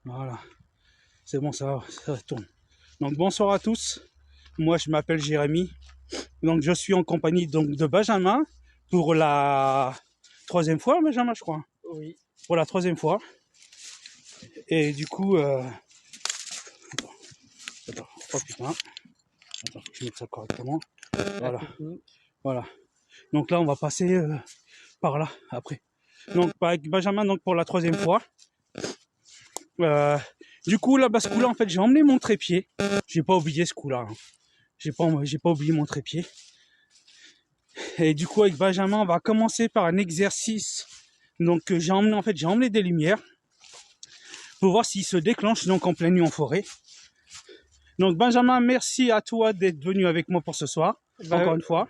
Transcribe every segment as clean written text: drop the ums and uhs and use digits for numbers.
Voilà. C'est bon, ça tourne. Donc bonsoir à tous. Moi je m'appelle Jérémy. Donc je suis en compagnie donc de Benjamin pour la troisième fois, Benjamin, je crois. Oui. Pour la troisième fois. Et du coup, attends, oh putain. Attends, faut que je mette ça correctement. Voilà. Voilà. Donc là, on va passer par là après. Donc avec Benjamin, donc pour la troisième fois. Du coup, là-bas, ce coup-là, en fait, j'ai emmené mon trépied. J'ai pas oublié ce coup-là. Hein. J'ai pas oublié mon trépied. Et du coup, avec Benjamin, on va commencer par un exercice. Donc, j'ai emmené des lumières pour voir s'il se déclenche donc en pleine nuit en forêt. Donc, Benjamin, merci à toi d'être venu avec moi pour ce soir. Encore une fois.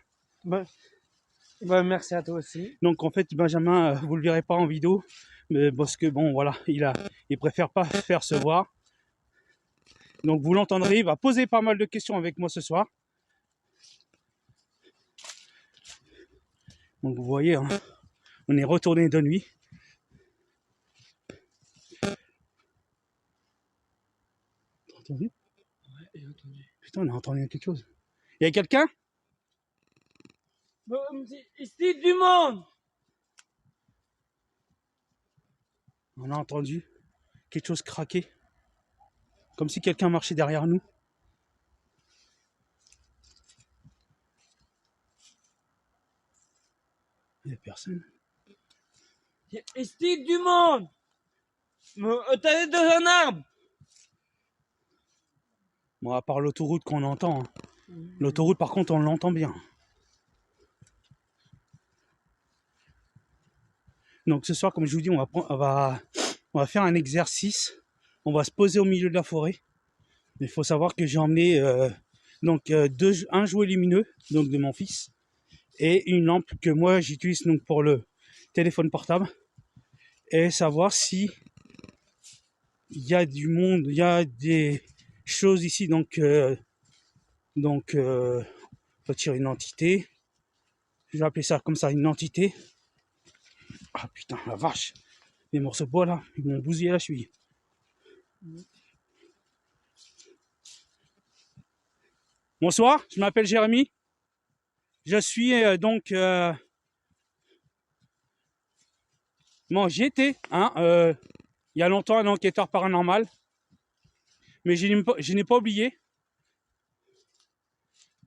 Merci à toi aussi. Donc, en fait, Benjamin, vous le verrez pas en vidéo, mais parce que bon, voilà, il préfère pas faire se voir. Donc, vous l'entendrez, il va poser pas mal de questions avec moi ce soir. Donc, vous voyez, hein, on est retourné de nuit. T'as entendu? Ouais, j'ai entendu. Putain, on a entendu quelque chose. Il y a quelqu'un? Ici du monde. On a entendu quelque chose craquer. Comme si quelqu'un marchait derrière nous. Il n'y a personne. Ici du monde. T'es dans un arbre. Bon, à part l'autoroute qu'on entend. Hein. L'autoroute, par contre, on l'entend bien. Donc ce soir, comme je vous dis, on va faire un exercice. On va se poser au milieu de la forêt. Il faut savoir que j'ai emmené un jouet lumineux donc de mon fils et une lampe que moi j'utilise donc pour le téléphone portable et savoir si il y a du monde, il y a des choses ici faut tirer une entité. Je vais appeler ça comme ça une entité. Ah putain la vache, les morceaux de bois là, ils m'ont bousillé la cheville. Bonsoir, je m'appelle Jérémy. Je suis j'étais, il y a longtemps, un enquêteur paranormal, mais je n'ai pas oublié.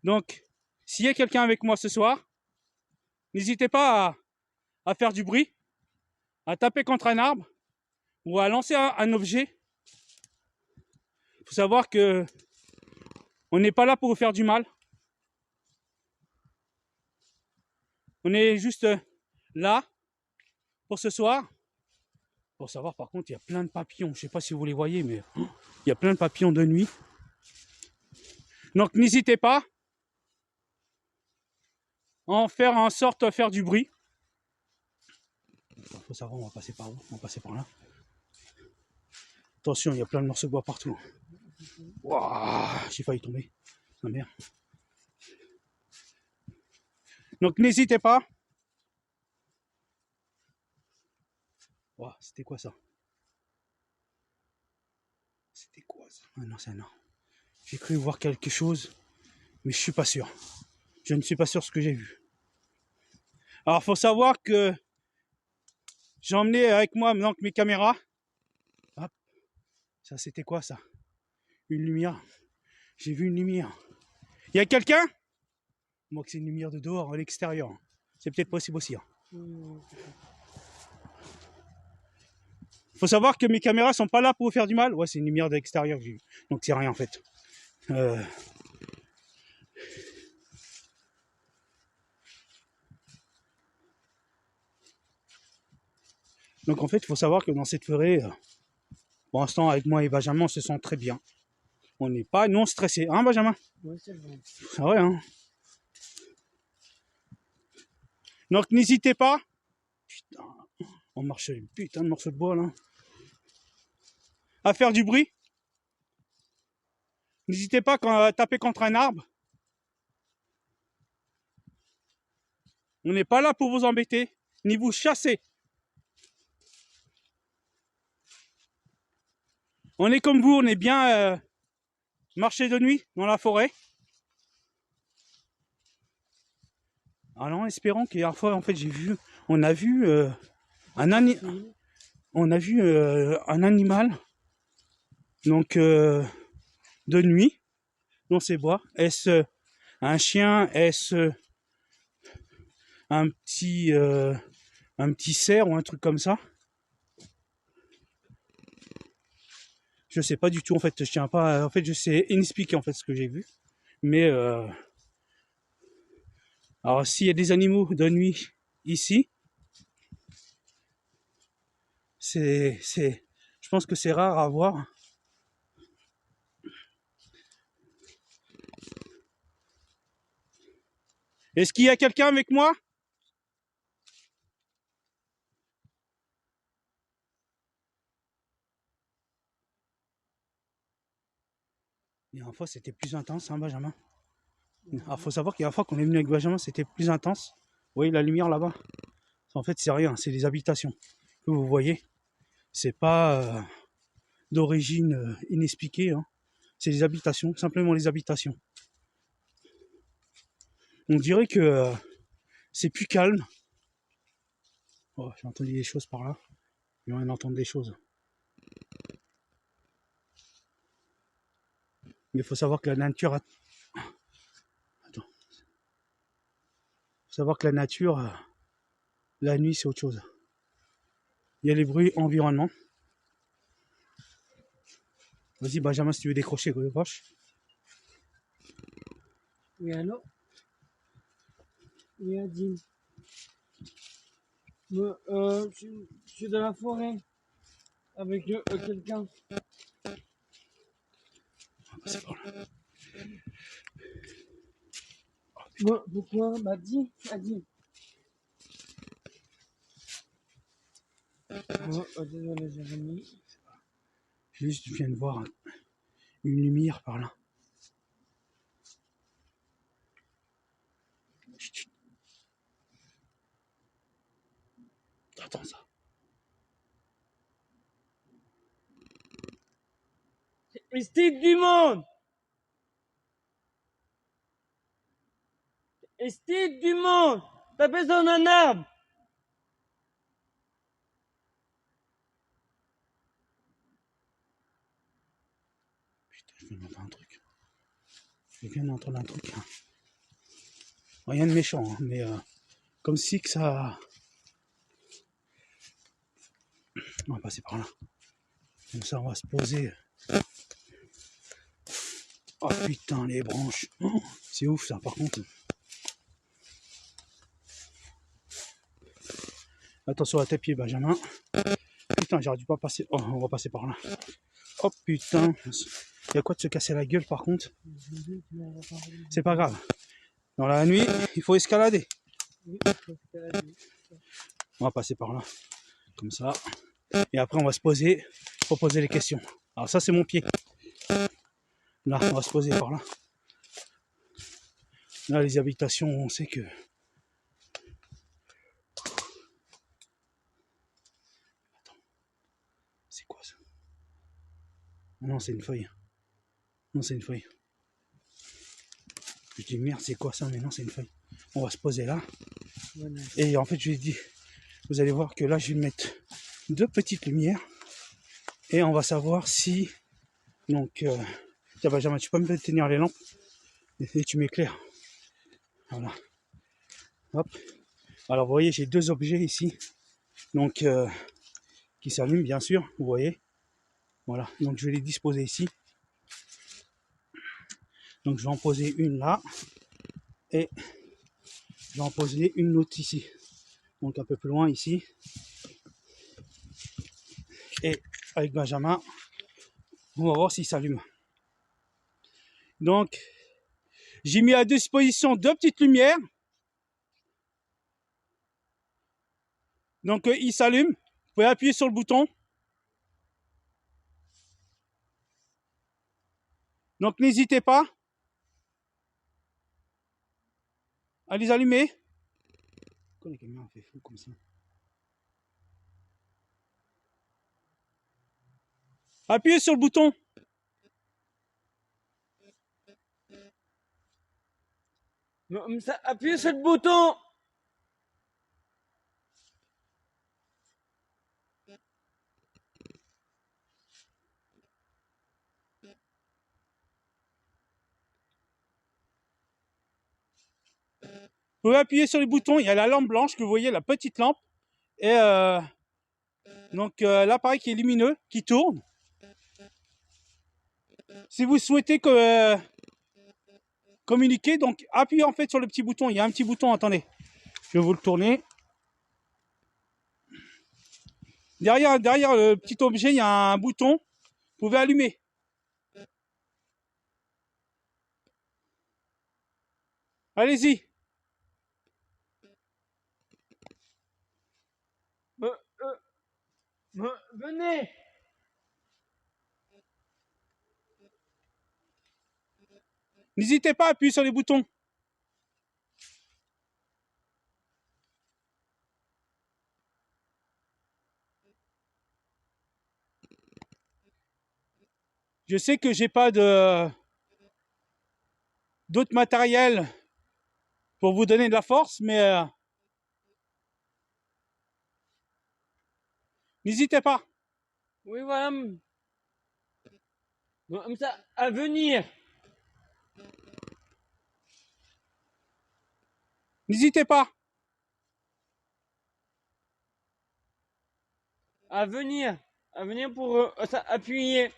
Donc, s'il y a quelqu'un avec moi ce soir, n'hésitez pas à faire du bruit, à taper contre un arbre ou à lancer un objet. Il faut savoir que on n'est pas là pour vous faire du mal. On est juste là pour ce soir. Pour savoir, par contre, il y a plein de papillons. Je ne sais pas si vous les voyez, mais il y a plein de papillons de nuit. Donc, n'hésitez pas à en faire en sorte de faire du bruit. Il faut savoir, on va passer par où? On va passer par là. Attention, il y a plein de morceaux de bois partout. Waouh, j'ai failli tomber. Ah merde. Donc, n'hésitez pas. Waouh, c'était quoi ça? C'était quoi ça? Ah non, c'est un arbre. J'ai cru voir quelque chose, mais je suis pas sûr. Je ne suis pas sûr de ce que j'ai vu. Alors, faut savoir que j'ai emmené avec moi donc mes caméras. Hop. Ça, c'était quoi ça? Une lumière. J'ai vu une lumière. Il y a quelqu'un? Moi, que c'est une lumière de dehors, à l'extérieur. C'est peut-être possible aussi. Faut savoir que mes caméras sont pas là pour vous faire du mal. Ouais, c'est une lumière de l'extérieur que j'ai vue. Donc, c'est rien en fait. Donc, en fait, il faut savoir que dans cette forêt, pour l'instant, avec moi et Benjamin, on se sent très bien. On n'est pas non stressé. Hein, Benjamin? Oui, c'est bon. C'est vrai, hein? Donc, n'hésitez pas. Putain, on marche sur une putain de morceau de bois, là. À faire du bruit. N'hésitez pas à taper contre un arbre. On n'est pas là pour vous embêter, ni vous chasser. On est comme vous, on est bien marché de nuit dans la forêt. Alors en espérant qu'hier fois, en fait, on a vu un animal, donc de nuit dans ces bois. Est-ce un chien? Est-ce un petit cerf ou un truc comme ça? Je sais pas du tout en fait. Je tiens pas. En fait, je sais inexpliquer en fait ce que j'ai vu. Mais alors s'il y a des animaux de nuit ici, je pense que c'est rare à voir. Est-ce qu'il y a quelqu'un avec moi? Et une fois, c'était plus intense, hein, Benjamin. Alors, faut savoir qu'il y a une fois qu'on est venu avec Benjamin, c'était plus intense. Vous voyez la lumière là-bas? En fait, c'est rien, c'est des habitations que vous voyez. C'est pas d'origine inexpliquée, hein. C'est des habitations, simplement les habitations. On dirait que c'est plus calme. Oh, j'ai entendu des choses par là. Il y en a entendre des choses. Mais il faut savoir que la nature la nuit, c'est autre chose. Il y a les bruits environnants. Vas-y, Benjamin, si tu veux décrocher, décroche. Oui, allô? Oui, Adine. Je suis dans la forêt avec quelqu'un. C'est par là. Pourquoi? Bah, dis, Adine. Désolé, Jérémy. Je viens de voir une lumière par là. Chut. Attends ça. Estique du monde! Estique du monde! T'as besoin d'un arbre! Putain, je viens d'entendre un truc. Je viens d'entendre un truc. Hein. Rien de méchant, hein, mais comme si que ça... On va passer par là. Comme ça, on va se poser. Oh putain, les branches. Oh, c'est ouf ça, par contre. Attention à tes pieds, Benjamin. Putain, j'aurais dû pas passer. Oh, on va passer par là. Oh putain. Il y a quoi de se casser la gueule, par contre? C'est pas grave. Dans la nuit, il faut escalader. On va passer par là. Comme ça. Et après, on va se poser pour poser les questions. Alors ça, c'est mon pied. Là, on va se poser par là. Là, les habitations, on sait que... Attends. C'est quoi ça? Non, c'est une feuille. Non, c'est une feuille. Je dis merde, c'est quoi ça? Mais non, c'est une feuille. On va se poser là. Voilà. Et en fait, je lui ai dit, vous allez voir que là, je vais mettre 2 petites lumières. Et on va savoir si... Donc, tiens, Benjamin, tu peux me tenir les lampes? Et tu m'éclaires. Voilà. Hop. Alors, vous voyez, j'ai 2 objets ici. Donc, qui s'allument, bien sûr. Vous voyez. Voilà. Donc, je vais les disposer ici. Donc, je vais en poser une là. Et je vais en poser une autre ici. Donc, un peu plus loin ici. Et avec Benjamin, on va voir s'il s'allume. Donc, j'ai mis à disposition 2 petites lumières. Donc, il s'allume. Vous pouvez appuyer sur le bouton. Donc, n'hésitez pas à les allumer. Pourquoi la caméra fait fou comme ça? Appuyez sur le bouton. Comme ça, appuyez sur le bouton. Vous pouvez appuyer sur les boutons. Il y a la lampe blanche que vous voyez, la petite lampe. Et donc l'appareil qui est lumineux, qui tourne. Si vous souhaitez communiquer, donc appuyez en fait sur le petit bouton. Il y a un petit bouton, attendez. Je vais vous le tourner. Derrière le petit objet, il y a un bouton. Vous pouvez allumer. Allez-y. Venez. N'hésitez pas à appuyer sur les boutons. Je sais que j'ai pas d'autres matériels pour vous donner de la force, mais n'hésitez pas. Oui, voilà. Comme ça, à venir. N'hésitez pas. À venir. À venir pour ça, appuyer.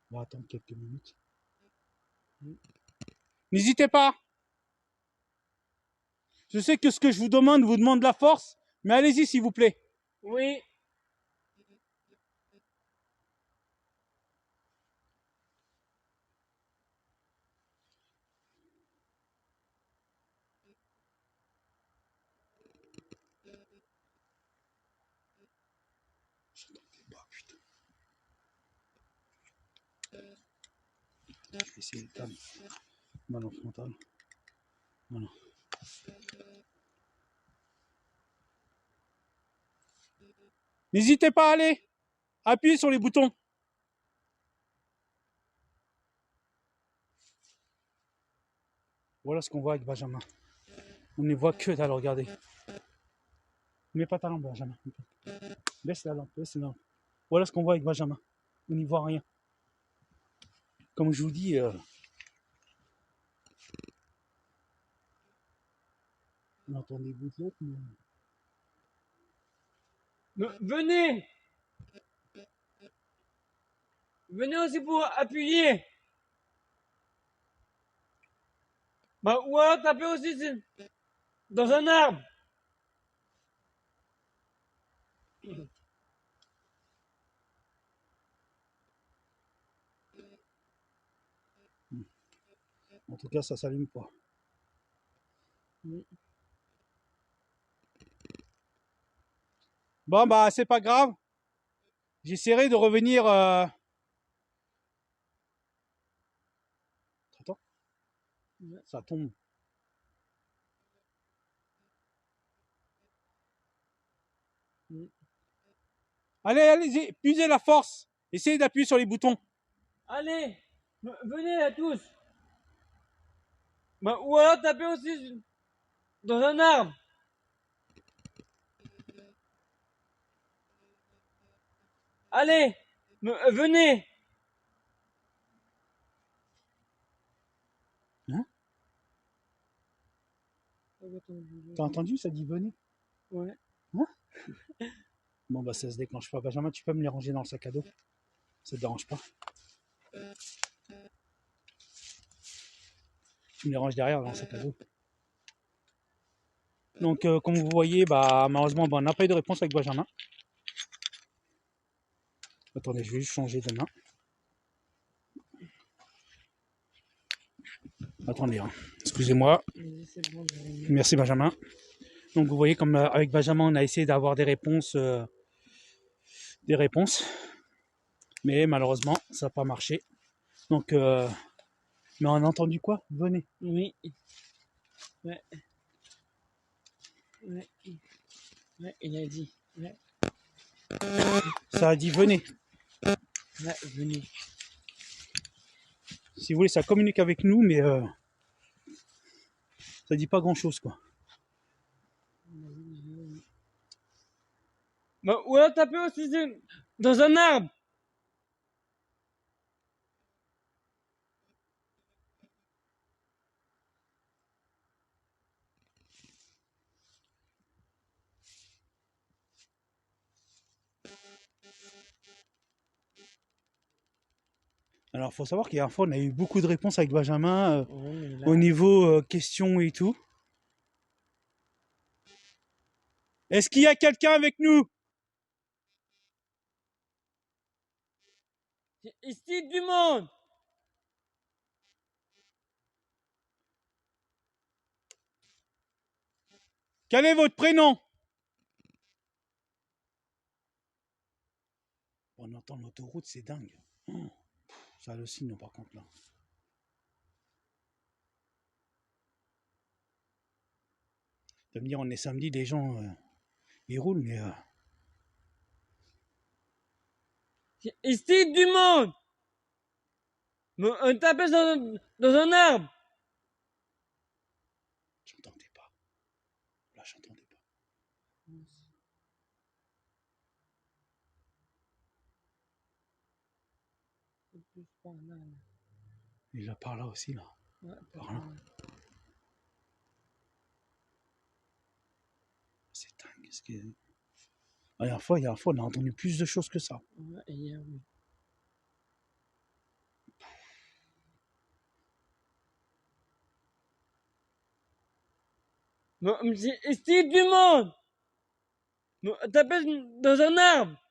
On va attendre quelques minutes. N'hésitez pas. Je sais que ce que je vous demande de la force, mais allez-y s'il vous plaît. Oui. Je vais essayer de table. Ballon frontal. Voilà. N'hésitez pas à aller. Appuyez sur les boutons. Voilà ce qu'on voit avec Benjamin. On ne voit que dalle, regardez. Mets pas ta lampe, Benjamin. Baisse la lampe, baisse la lampe. Voilà ce qu'on voit avec Benjamin. On n'y voit rien. Comme je vous dis, on entend des bouts de l'autre, mais... Venez. Venez aussi pour appuyer. Bah, ou alors tapez aussi dans un arbre. En tout cas, ça s'allume pas. Bon, bah, c'est pas grave. J'essaierai de revenir... Attends. Ça tombe. Allez, allez-y, puisez la force. Essayez d'appuyer sur les boutons. Allez. Venez là tous. Bah, ou alors tapez aussi dans un arbre. Allez. Venez. Hein? T'as entendu, ça dit venez? Ouais. Hein? Bon, bah, ça se déclenche pas. Benjamin, tu peux me les ranger dans le sac à dos? Ça te dérange pas? Tu me les ranges derrière dans le sac à dos. Donc, comme vous voyez, bah, malheureusement, bah, on n'a pas eu de réponse avec Benjamin. Attendez, je vais juste changer de main. Attendez, hein. Excusez-moi. Merci Benjamin. Donc vous voyez comme avec Benjamin on a essayé d'avoir des réponses, mais malheureusement ça n'a pas marché. Donc mais on a entendu quoi? Venez. Oui. Ouais. Ouais. Ouais, il a dit. Ouais, Ça a dit venez. ouais, venez. Si vous voulez, ça communique avec nous, mais ça dit pas grand-chose, quoi. Bah, ou alors taper aussi dans un arbre. Alors, faut savoir qu'il y a une fois, on a eu beaucoup de réponses avec Benjamin Ouais, mais là, au niveau questions et tout. Est-ce qu'il y a quelqu'un avec nous? ici du monde. Quel est votre prénom? On entend l'autoroute, c'est dingue. Oh, ça hallucine, non, par contre, là. Tu vas me dire, on est samedi, les gens, ils roulent, mais... Ici du monde. Mais on tape dans un arbre. j'entendais pas. Là, j'entendais pas. Plus par là, là. Il a par là aussi, là. Ouais, Par là. C'est dingue. La dernière fois, on a entendu plus de choses que ça. Ouais, hier, oui. Mais ici du monde. Mais on tape dans un arbre.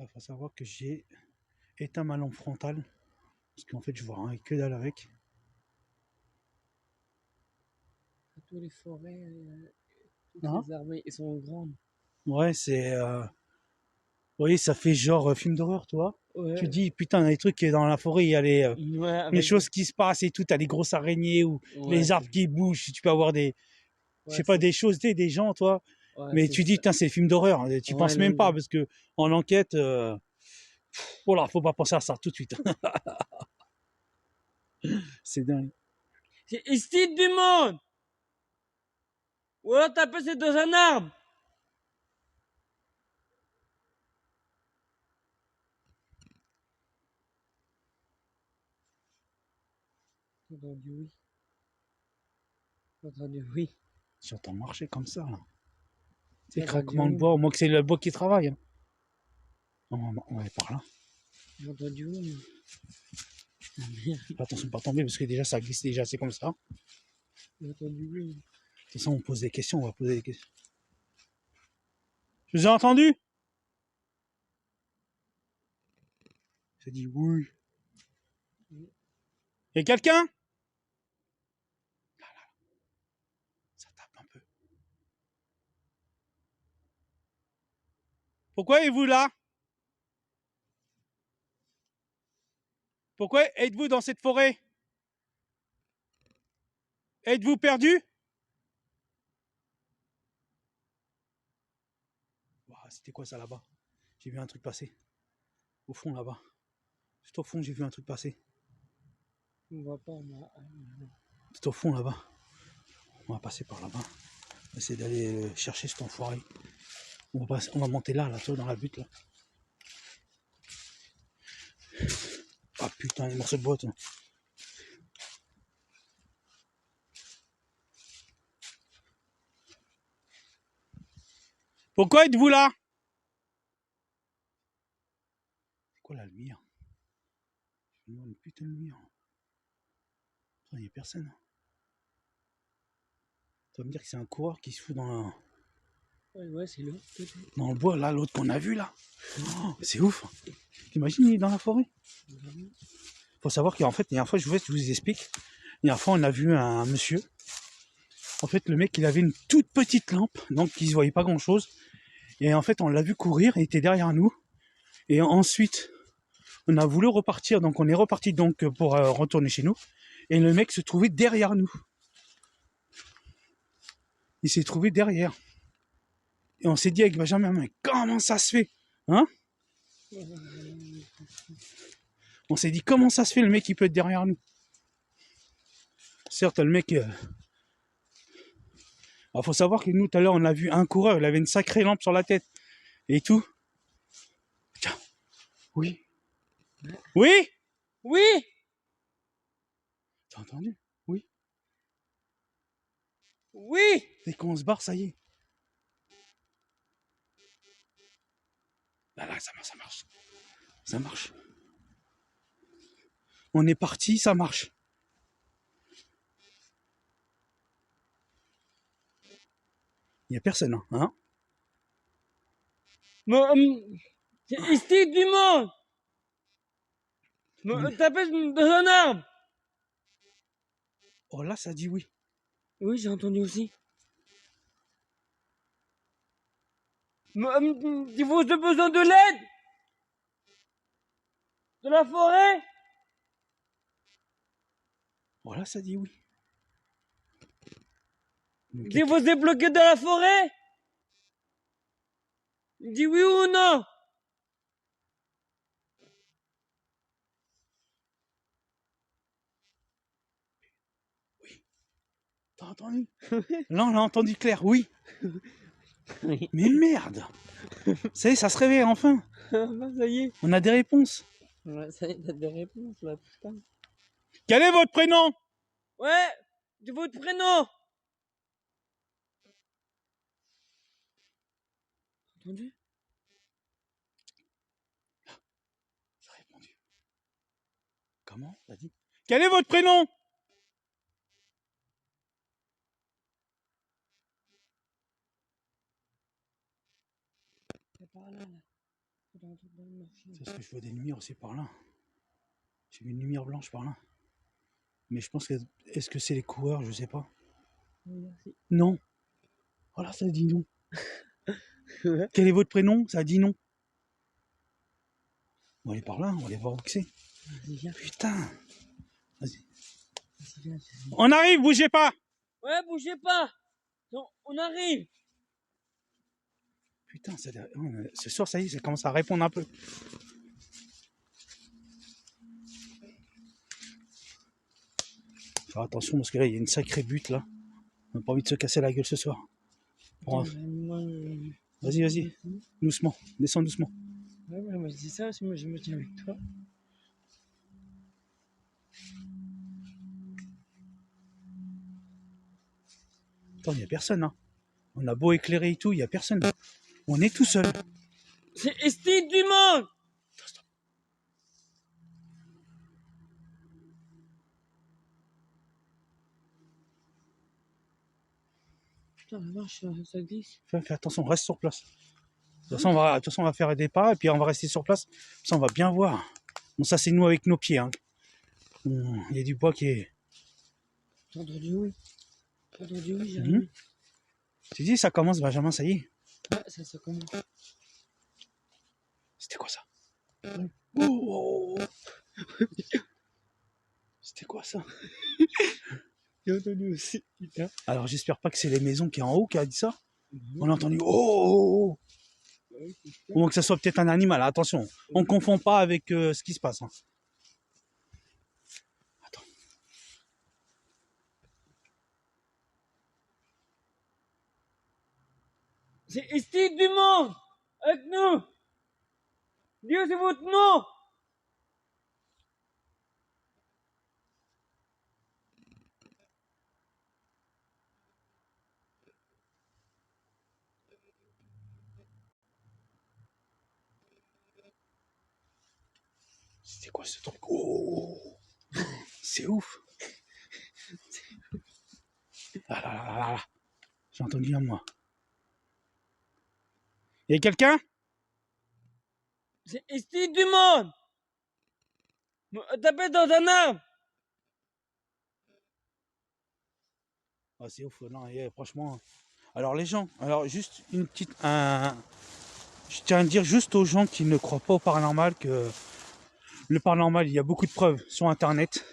Il faut savoir que j'ai éteint ma lampe frontale. Parce qu'en fait, je vois rien que dalle avec. Toutes les forêts, toutes Hein? les arbres, ils sont grandes. Ouais, c'est... Vous voyez, ça fait genre film d'horreur, toi. Ouais. Tu dis, putain, il y a des trucs dans la forêt, il y a Ouais, avec... les choses qui se passent et tout. T'as des grosses araignées ou ouais, les arbres qui bougent. Tu peux avoir des... je sais pas, des choses, des gens, toi. Ouais, mais tu dis, putain, c'est film d'horreur. Tu penses même pas, parce que en enquête... voilà, faut pas penser à ça tout de suite. C'est dingue. C'est ici du monde. Ou alors taper c'est dans un arbre. J'ai entendu oui. J'ai entendu oui. J'entends marcher comme ça, là. C'est J'ai craquement entendu de bois, au moins que c'est le bois qui travaille. Hein. On va aller par là. J'ai entendu oui. Fais attention de pas tomber, parce que déjà, ça glisse déjà, c'est comme ça. J'ai entendu oui. De toute façon, on pose des questions, on va poser des questions. Je vous ai entendu? J'ai dit oui. Oui. Y a quelqu'un? Ça tape un peu. Pourquoi êtes-vous là? Pourquoi êtes-vous dans cette forêt? Êtes-vous perdu? C'était quoi ça là-bas? J'ai vu un truc passer. Au fond là-bas. Juste au fond, j'ai vu un truc passer. On voit pas, moi. Tout au fond là-bas. On va passer par là-bas. On va essayer d'aller chercher cet enfoiré. On va monter là, toi, dans la butte là. Ah putain, les morceaux de bois. Toi. Pourquoi êtes-vous là? C'est quoi la lumière? Je vois une putain de lumière. Il n'y a personne. Tu vas me dire que c'est un coureur qui se fout dans Ouais, c'est l'autre. dans le bois, là, l'autre qu'on a vu là. Oh, c'est ouf. T'imagines, il est dans la forêt? Faut savoir qu'en fait, il y a une fois, je vous explique. Il y a une fois, on a vu un monsieur. En fait, le mec, il avait une toute petite lampe, donc il ne voyait pas grand-chose. Et en fait, on l'a vu courir, il était derrière nous. Et ensuite, on a voulu repartir, donc on est reparti donc pour retourner chez nous. Et le mec se trouvait derrière nous. il s'est trouvé derrière. Et on s'est dit avec Benjamin, mais comment ça se fait? Hein? On s'est dit, comment ça se fait, le mec, il peut être derrière nous? Certes, le mec... Alors, faut savoir que nous, tout à l'heure, on a vu un coureur, il avait une sacrée lampe sur la tête. Et tout. Tiens. Oui. Oui? Oui! T'as entendu? Oui. Oui! Dès qu'on se barre, ça y est. Là, ça marche. Ça marche. On est parti, ça marche. Il n'y a personne, hein? C'est ici du monde! Tapez dans un arbre! Oh là, ça dit oui. Oui, j'ai entendu aussi. Il faut j'ai besoin de l'aide! De la forêt? Oh là, ça dit oui. Si vous êtes bloqué dans la forêt? Dis oui ou non? Oui. T'as entendu? Là, on l'a entendu clair, oui. Oui. Mais merde! Ça y est, ça se réveille enfin. Ça y est. On a des réponses. Ouais, ça y est, t'as des réponses là, putain. Quel est votre prénom? Ouais, dis votre prénom. Entendu? Ça a répondu. Comment? T'as dit? Quel est votre prénom? C'est par là, là. Dans le marché. C'est ce que je vois des lumières aussi par là. J'ai vu une lumière blanche par là. Mais je pense que... Est-ce que c'est les coureurs? Je sais pas. Merci. Non. Oh là, ça dit non. Quel est votre prénom? Ça dit non. On va aller par là, on va aller voir où c'est. Vas-y, viens. Putain. Vas-y. Vas-y, viens. On arrive, bougez pas. Ouais, bougez pas. Non, on arrive. Putain, ce soir, ça y est, ça commence à répondre un peu. Faire attention parce que là, il y a une sacrée butte là. On n'a pas envie de se casser la gueule ce soir. Bon, vas-y. Doucement. Descends doucement. Ouais, moi je dis ça, moi je me tiens avec toi. Attends, il n'y a personne, hein. On a beau éclairer et tout, il n'y a personne. On est tout seul. C'est Estime du monde. Stop. Putain, la vache, ça glisse. Fais attention, reste sur place. De toute façon, on va faire des pas et puis on va rester sur place. Ça, on va bien voir. Bon, ça, c'est nous avec nos pieds. Hein. Il y a du bois qui est... T'as entendu oui? T'as entendu oui, j'arrive. Tu dis, ça commence, Benjamin, ça y est. Ouais, ça commence. C'était quoi ça? Oh. C'était quoi ça? J'ai entendu aussi, putain. Alors, j'espère pas que c'est les maisons qui est en haut qui a dit ça. On a entendu oh. Ou que ça soit peut-être un animal. Attention, on confond pas avec ce qui se passe. Hein. Attends. C'est Estime du monde. Avec nous. Dieu, c'est votre nom. C'était quoi ce truc? Oh. C'est ouf. Là. J'ai entendu un moi. Il y a quelqu'un? C'est Estime du monde. Tapez dans un arbre. Ah, c'est ouf. Non, franchement. Alors les gens, juste une petite... Je tiens à dire juste aux gens qui ne croient pas au paranormal que le paranormal, il y a beaucoup de preuves sur Internet.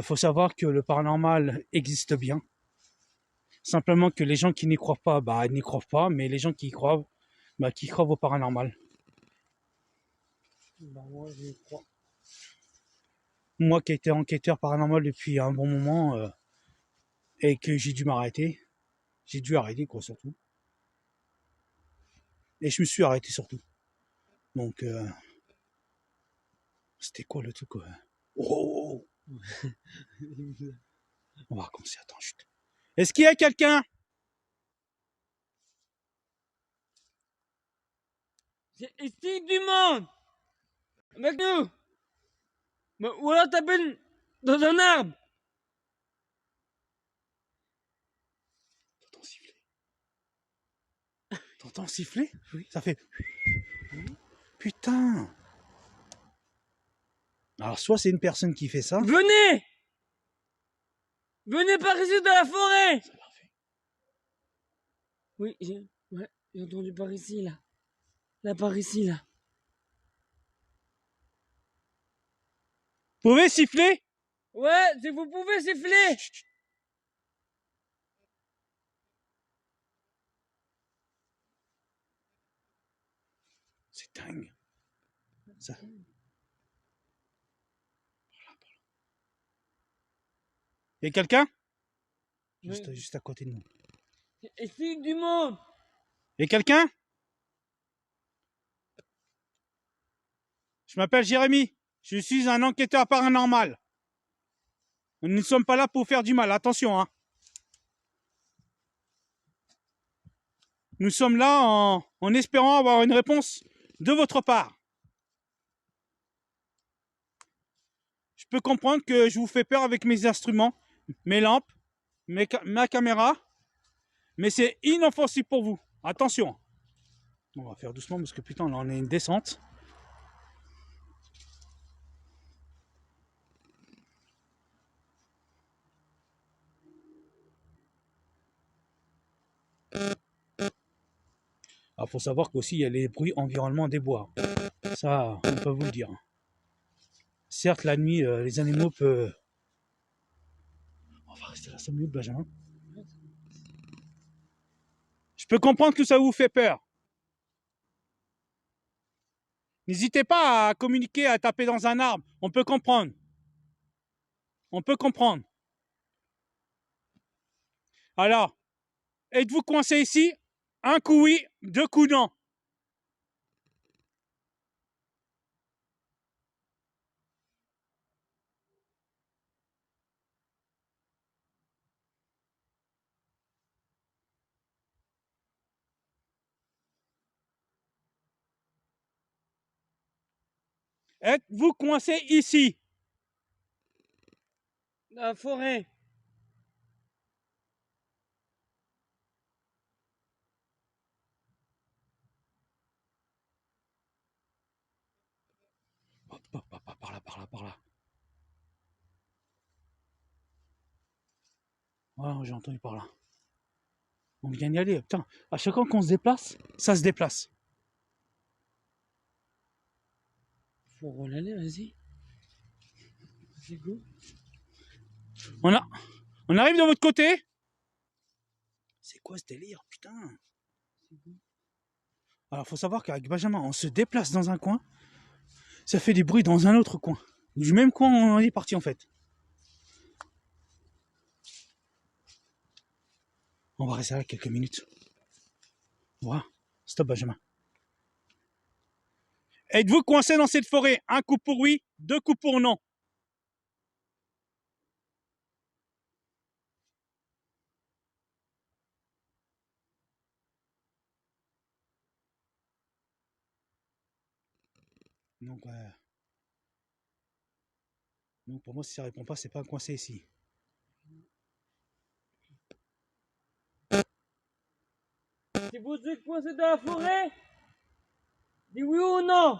Faut savoir que le paranormal existe bien. Simplement que les gens qui n'y croient pas, bah, n'y croient pas, mais les gens qui y croient, bah, qui croient au paranormal. Bah, moi, j'y crois. Moi qui ai été enquêteur paranormal depuis un bon moment et que j'ai dû m'arrêter, j'ai dû arrêter quoi surtout. Et je me suis arrêté surtout. Donc, c'était quoi le truc quoi. Oh, on va recommencer, attends, chut. Est-ce qu'il y a quelqu'un? C'est ici du monde. Avec nous. Bah, ou alors t'appelles dans un arbre. T'entends siffler? T'entends siffler? Oui. Ça fait... Putain! Alors, soit c'est une personne qui fait ça. Venez. Venez par ici dans la forêt. Ça leur fait. Oui, j'ai entendu par ici, là. Là, par ici, là. Vous pouvez siffler? Ouais, si vous pouvez siffler. Chut, chut. C'est dingue. Ça... Il y a quelqu'un? Oui. Juste à côté de nous. C'est ici du monde. Il y a quelqu'un? Je m'appelle Jérémy. Je suis un enquêteur paranormal. Nous ne sommes pas là pour faire du mal. Attention, hein. Nous sommes là en espérant avoir une réponse de votre part. Je peux comprendre que je vous fais peur avec mes instruments, mes lampes, ma caméra, mais c'est inoffensif pour vous. Attention. On va faire doucement parce que putain, là on est une descente. Il faut savoir qu'aussi il y a les bruits environnement des bois. Ça, on peut vous le dire. Certes, la nuit, les animaux peuvent... On va rester là 5 minutes, Benjamin. Je peux comprendre que ça vous fait peur. N'hésitez pas à communiquer, à taper dans un arbre. On peut comprendre. On peut comprendre. Alors, êtes-vous coincé ici? Un coup oui, 2 coups non. Êtes-vous coincé ici? Dans la forêt. Hop, hop, hop, hop, par là, par là, par là. Voilà, j'ai entendu par là. On vient d'y aller. Putain, à chaque fois qu'on se déplace, ça se déplace. Faut relayer, vas-y. Vas-y, go. On arrive de votre côté. C'est quoi ce délire, putain? Alors, faut savoir qu'avec Benjamin, on se déplace dans un coin, ça fait des bruits dans un autre coin. Du même coin où on est parti en fait. On va rester là quelques minutes. Voilà. Stop, Benjamin. Êtes-vous coincé dans cette forêt? Un coup pour oui, 2 coups pour non. Donc, pour moi, si ça répond pas, c'est pas coincé ici. Si vous êtes coincé dans la forêt, dis oui ou non.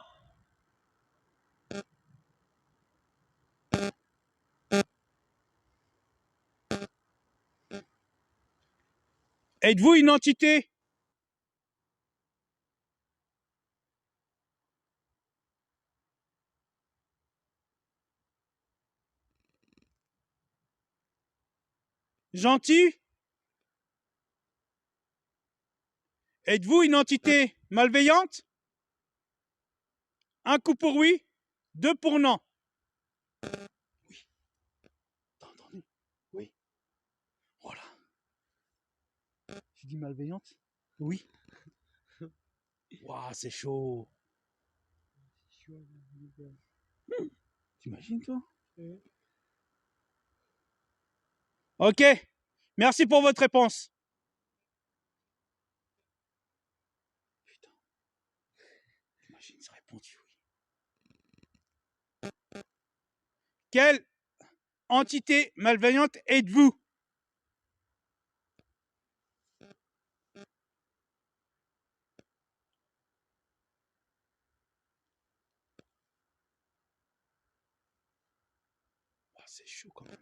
Êtes-vous une entité? Gentil? Êtes-vous une entité malveillante? Un coup pour oui, deux pour non. Oui. T'as entendu? Oui. Voilà. Tu dis malveillante? Oui. Waouh, c'est chaud. T'imagines, toi? Ok. Merci pour votre réponse. Putain. T'imagines, ça répondu oui. Quelle entité malveillante êtes-vous? Oh, c'est chaud quand même.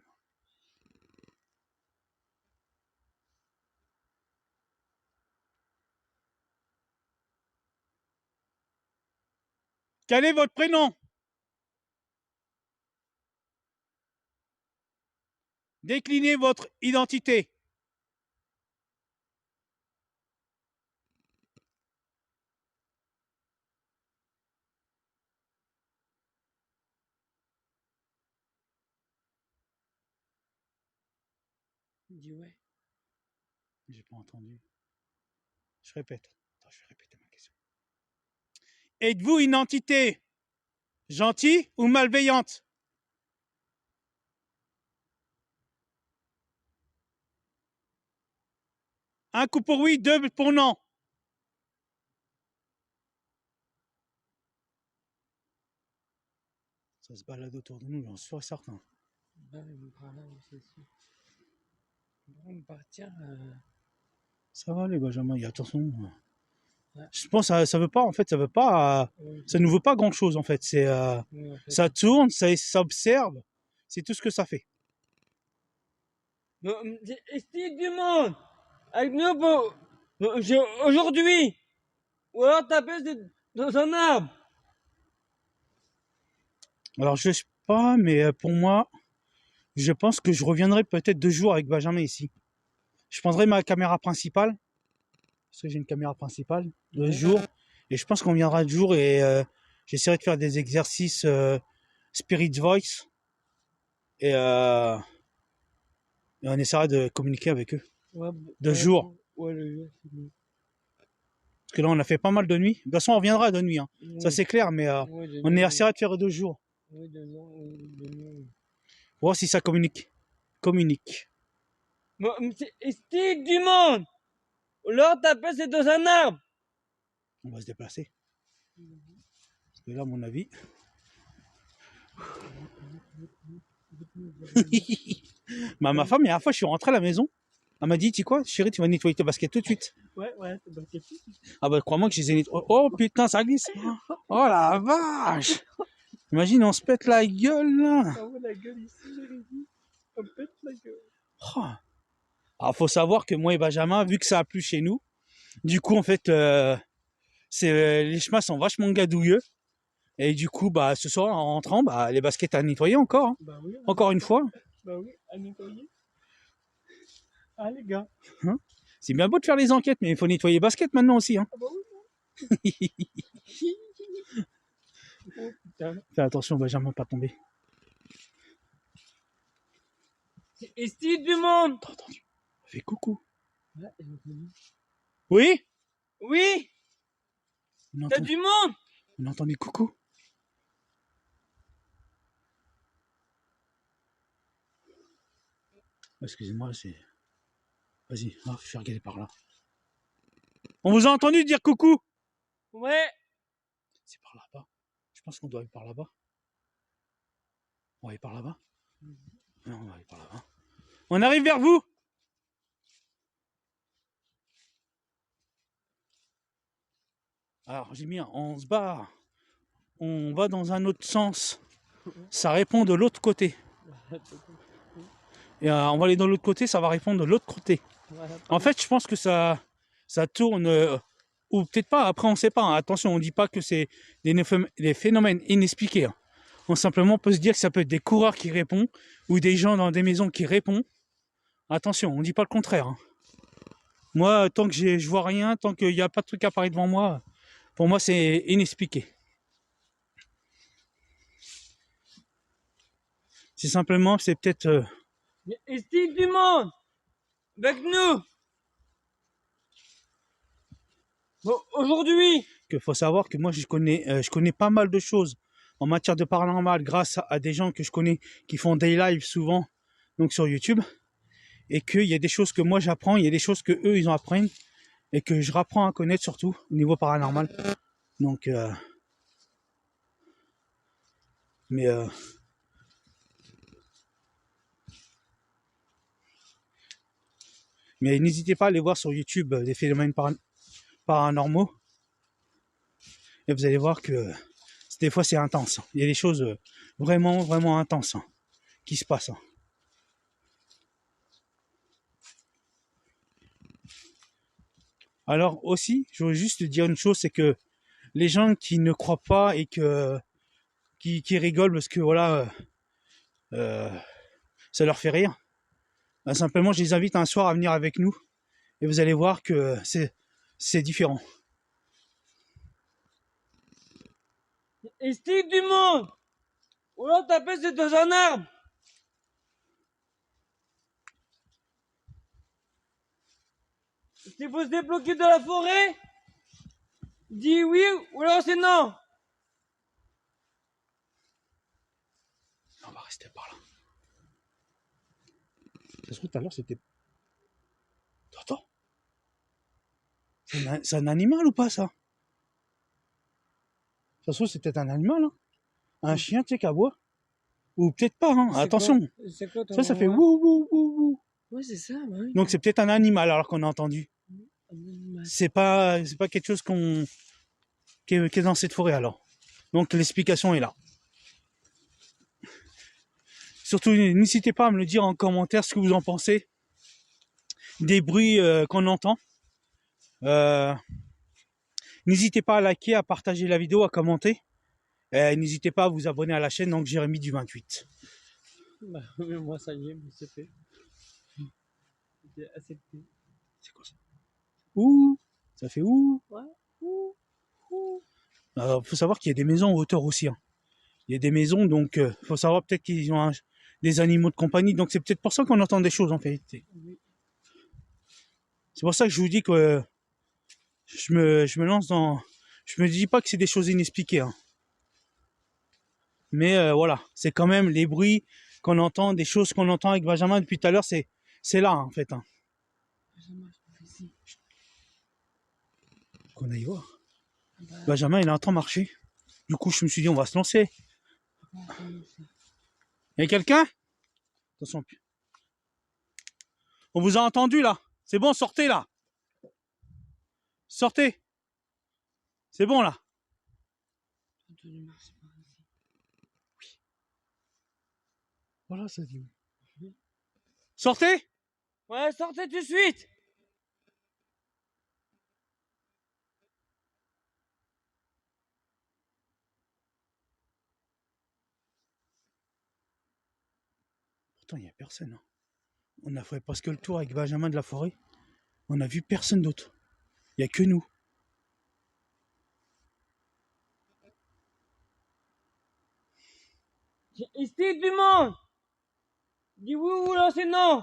Quel est votre prénom? Déclinez votre identité. Dis ouais. J'ai pas entendu. Je répète. Attends, je vais répéter ma question. Êtes-vous une entité gentille ou malveillante? Un coup pour oui, deux pour non. Ça se balade autour de nous, j'en suis certain. Ben, par là, c'est sûr. Bon, bah tiens. Ça va les Benjamin, il y a attention. Ouais. Je pense que ça veut pas, en fait, ça veut pas. Ça ne veut pas grand chose en fait. C'est Oui, en fait. ça tourne, ça observe, c'est tout ce que ça fait. Steve du monde avec nous pour aujourd'hui. Ou alors ta baisse dans un arbre. Alors je sais pas, mais pour moi, je pense que je reviendrai peut-être 2 jours avec Benjamin ici. Je prendrai ma caméra principale, parce que j'ai une caméra principale, 2 jours, et je pense qu'on viendra 2 jours et j'essaierai de faire des exercices Spirit Voice et on essaiera de communiquer avec eux. Ouais, 2 jours. Ouais, le jeu, c'est mieux. Parce que là, on a fait pas mal de nuits. De toute façon, on reviendra de nuit. Hein. Oui. Ça, c'est clair, mais Oui, on essaiera de faire 2 jours. Oui, 2 ans, de nuit. Voir si ça communique. Communique. Bon, c'est Steve du monde. Ou alors ta baisse dans un arbre. On va se déplacer. Parce que là, à mon avis... Bah, ma femme, la dernière fois, je suis rentré à la maison. Elle m'a dit, tu sais quoi, chérie, tu vas nettoyer tes baskets tout de suite. Ouais, c'est basket. Ah bah, crois-moi que je les ai nettoyées. Oh putain, ça glisse. Oh la vache. Imagine, on se pète la gueule, là. Ah ouais, la gueule ici, j'ai dit. On pète la gueule. Oh. Alors, faut savoir que moi et Benjamin, vu que ça a plu chez nous, du coup, en fait, les chemins sont vachement gadouilleux. Et du coup, bah, ce soir, en rentrant, bah, les baskets à nettoyer encore. Hein. Bah oui. Encore une fois. Bah oui, à nettoyer. Ah les gars. Hein, c'est bien beau de faire les enquêtes, mais il faut nettoyer les baskets maintenant aussi. Hein. Ah bah oui. Oh putain. Fais attention, Benjamin, pas tomber. Et Steve du monde. T'as entendu? Fais coucou. Ouais, j'ai entendu. Oui? Oui. On T'as entend... du monde. On a entendu coucou. Excusez-moi, c'est... Vas-y, je vais regarder par là. On vous a entendu dire coucou? Ouais. C'est par là-bas. Je pense qu'on doit aller par là-bas. On va aller par là-bas? Non, on va aller par là-bas. On arrive vers vous? Alors, j'ai mis on se barre. On va dans un autre sens. Ça répond de l'autre côté. Et on va aller de l'autre côté, ça va répondre de l'autre côté. En fait, je pense que ça tourne, ou peut-être pas, après on ne sait pas. Hein. Attention, on ne dit pas que c'est des phénomènes inexpliqués. Hein. On simplement peut se dire que ça peut être des coureurs qui répondent, ou des gens dans des maisons qui répondent. Attention, on ne dit pas le contraire. Hein. Moi, tant que je vois rien, tant qu'il n'y a pas de truc à apparaître devant moi, pour moi, c'est inexpliqué. C'est simplement, c'est peut-être... Ici du monde, avec nous. Bon, aujourd'hui, qu'il faut savoir que moi, je connais pas mal de choses en matière de paranormal grâce à des gens que je connais qui font des lives souvent donc sur YouTube. Et qu'il y a des choses que moi j'apprends, il y a des choses que eux ils en apprennent et que je rapprends à connaître surtout au niveau paranormal. Donc, mais n'hésitez pas à aller voir sur YouTube des phénomènes paranormaux et vous allez voir que des fois c'est intense. Il y a des choses vraiment vraiment intenses qui se passent. Alors aussi, je voudrais juste dire une chose, c'est que les gens qui ne croient pas et qui rigolent parce que voilà, ça leur fait rire. Ben, simplement, je les invite un soir à venir avec nous et vous allez voir que c'est différent. ici du monde. Ou alors taper c'est dans un arbre. S'il faut se débloquer de la forêt, dis oui ou alors c'est non. On va rester par là. Ça se trouve tout à l'heure c'était... Attends. C'est un animal ou pas ça? Ça se trouve c'est peut-être un animal, hein? Un chien, tu sais, qui aboie. Ou peut-être pas, hein? Attention. C'est quoi ton Ça fait endroit? wouh wouh wouh wouh. Ouais, c'est ça, bah oui. Donc c'est peut-être un animal alors qu'on a entendu. Un animal. C'est pas quelque chose qui est dans cette forêt alors. Donc l'explication est là. Surtout, n'hésitez pas à me le dire en commentaire ce que vous en pensez. Des bruits qu'on entend. N'hésitez pas à liker, à partager la vidéo, à commenter. N'hésitez pas à vous abonner à la chaîne, donc Jérémy du 28. Bah, mais moi, ça y est, mais c'est fait. J'ai accepté. C'est quoi ça? Ouh. Ça fait ouh. Ouais. Ouh. Ouh. Faut savoir qu'il y a des maisons en hauteur aussi. Hein. Il y a des maisons, donc faut savoir peut-être qu'ils ont des animaux de compagnie. Donc c'est peut-être pour ça qu'on entend des choses en fait. Oui. C'est pour ça que je vous dis que je me lance dans... Je me dis pas que c'est des choses inexpliquées. Hein. Mais voilà, c'est quand même les bruits qu'on entend, des choses qu'on entend avec Benjamin depuis tout à l'heure, c'est là en fait. Hein. Qu'on aille voir. Benjamin, il est en train de marcher. Du coup, je me suis dit, on va se lancer. Il y a quelqu'un? Attention. On vous a entendu là. C'est bon, sortez là. Sortez. C'est bon là. Oui. Voilà, ça dit. Sortez. Ouais, sortez tout de suite. Pourtant, il n'y a personne. Hein. On a fait presque le tour avec Benjamin de la forêt. On n'a vu personne d'autre. Il n'y a que nous. Ici du monde. Dis oui ou alors c'est non.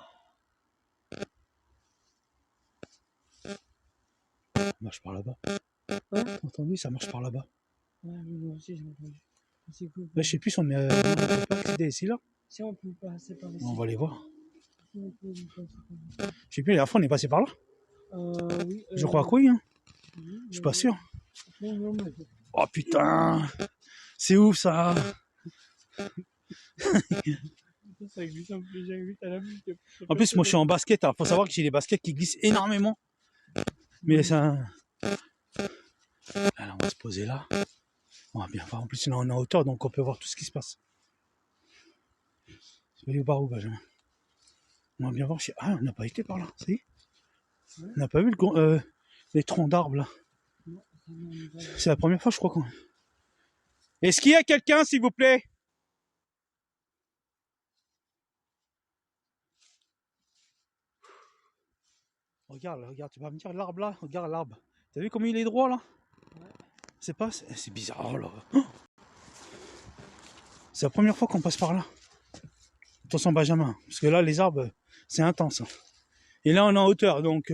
Ça marche par là-bas. Hein? T'as entendu? Ça marche par là-bas. Ouais, moi aussi j'ai entendu. C'est cool. Là, je sais plus si on peut pas accéder ici là. Si on peut passer par ici. On va aller voir. Si on peut passer par ici. Je sais plus, la dernière fois on est passé par là. Oui. Je crois que oui. Hein. Oui, Je suis pas sûr. Non, mais... Oh putain. C'est ouf ça. Ça glisse un peu, j'invite à la musique. En plus, moi je suis en basket. Alors, faut savoir que j'ai des baskets qui glissent énormément. Mais ça. Alors, on va se poser là. On va bien voir. En plus, là, on est en hauteur, donc on peut voir tout ce qui se passe. C'est aller au bar où, Benjamin? On va bien voir. Ah, on n'a pas été par là. Ça y est. On n'a pas vu les troncs d'arbres là. C'est la première fois, je crois qu'on. Est-ce qu'il y a quelqu'un, s'il vous plaît? Oh, regarde, regarde, tu vas me dire l'arbre là, regarde l'arbre. T'as vu comment il est droit là? Ouais. C'est bizarre, oh là. C'est la première fois qu'on passe par là. Attention Benjamin, parce que là les arbres, c'est intense. Et là on est en hauteur, donc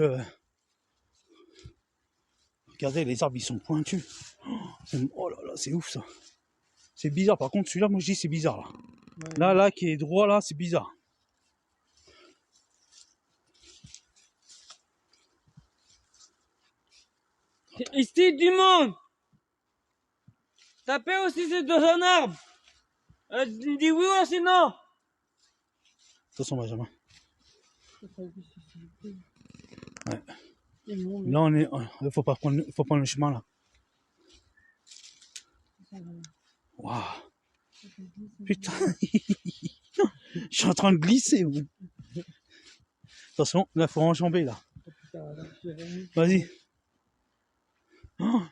regardez, les arbres ils sont pointus. Oh là là, c'est ouf ça. C'est bizarre, par contre celui-là, moi je dis c'est bizarre là. Ouais. Là, qui est droit là, c'est bizarre. Ici du monde. Tapez aussi c'est dans un arbre. Dis oui ou sinon. Attention Benjamin. Ouais. Là, Là on est. Faut prendre le chemin là. Waouh. Putain. Je suis en train de glisser. Ouais. Attention, là faut enjamber là. Vas-y.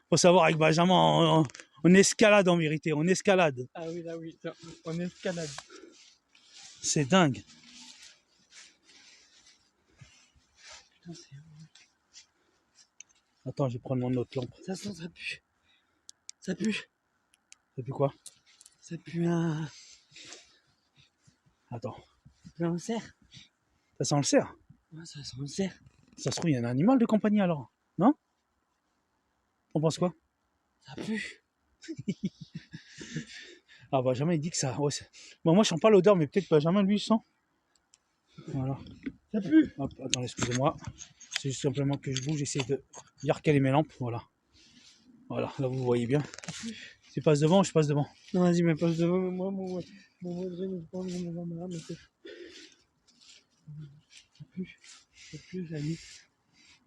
Faut savoir avec Benjamin, on escalade en vérité, on escalade. Ah oui, là oui, on escalade. C'est dingue. Putain, c'est... Attends, je vais prendre mon autre lampe. Ça sent, ça pue. Ça pue. Ça pue quoi? Ça pue un... Attends. Ça pue un cerf. Ça sent le cerf? Ouais, ça sent le cerf. Ça se trouve, il y a un animal de compagnie alors? Non? On pense quoi? Ça pue. Ah, Benjamin, il dit que ça. Ouais, bon, moi, je sens pas l'odeur, mais peut-être Benjamin, lui, il sent. Voilà. Ça pue. Hop, attends, excusez-moi. C'est juste simplement que je bouge, j'essaie de bien recaler mes lampes. Voilà. Voilà, là, vous voyez bien. Tu passes devant, je passe devant. Non, vas-y, mais passe devant moi, mon voisin, il prend mon caméra, mais c'est... Ça pue. Ça pue, ça dit.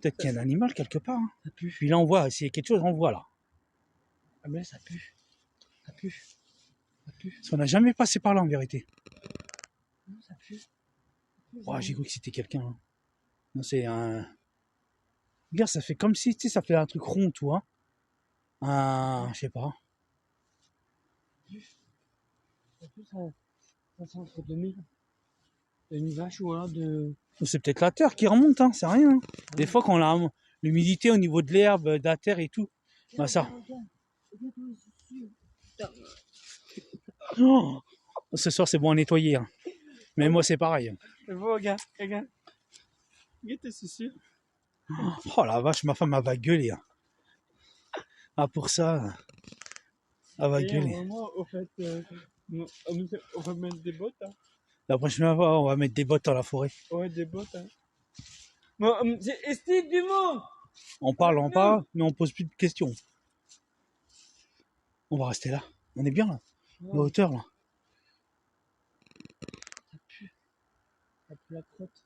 Peut-être qu'il y a un animal quelque part. Hein. Ça pue. Puis là, on voit, s'il y a quelque chose, on voit là. Ah, mais là, ça pue. Ça pue. Ça pue. Parce qu'on n'a jamais passé par là en vérité. Non, ça pue. Oh, j'ai cru que c'était quelqu'un. Hein. Non, c'est un. Regarde, ça fait comme si, tu sais, ça fait un truc rond, toi. Je sais pas. Ça pue, ça sent entre 2000. Une vache ou alors de... C'est peut-être la terre qui remonte, hein, c'est rien. Hein. Des fois, quand on a l'humidité au niveau de l'herbe, de la terre et tout, bah ça. Oh, ce soir, c'est bon à nettoyer. Hein. Mais moi, c'est pareil. Mais bon, regarde. Regarde, t'es sûr? Oh la vache, ma femme, elle va gueuler. Hein. Ah, pour ça, elle va gueuler. Vraiment, au fait, on va mettre des bottes. Hein. La prochaine fois, on va mettre des bottes dans la forêt. Ouais, des bottes. Hein. Bon, c'est Estime du monde. On parle, mais on pose plus de questions. On va rester là. On est bien là. La hauteur là. Ça pue. Ça pue la crotte.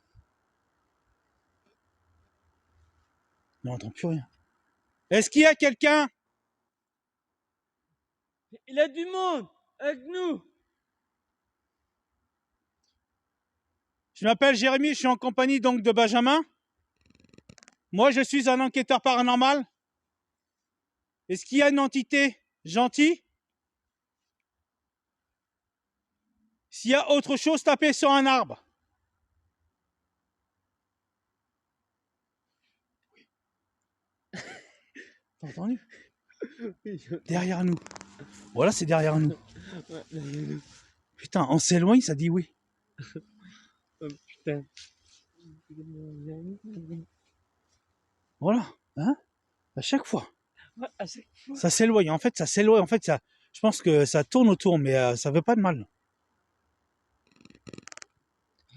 On n'entend plus rien. Est-ce qu'il y a quelqu'un? Il y a du monde avec nous. Je m'appelle Jérémy, je suis en compagnie donc de Benjamin. Moi, je suis un enquêteur paranormal. Est-ce qu'il y a une entité gentille? S'il y a autre chose, tapez sur un arbre. T'as entendu? Derrière nous. Voilà, c'est derrière nous. Putain, on s'éloigne, ça dit oui. Oh putain. Voilà, hein? À chaque fois. Ouais, à chaque fois. Ça s'éloigne. En fait, ça s'éloigne. En fait, ça, je pense que ça tourne autour, mais ça veut pas de mal.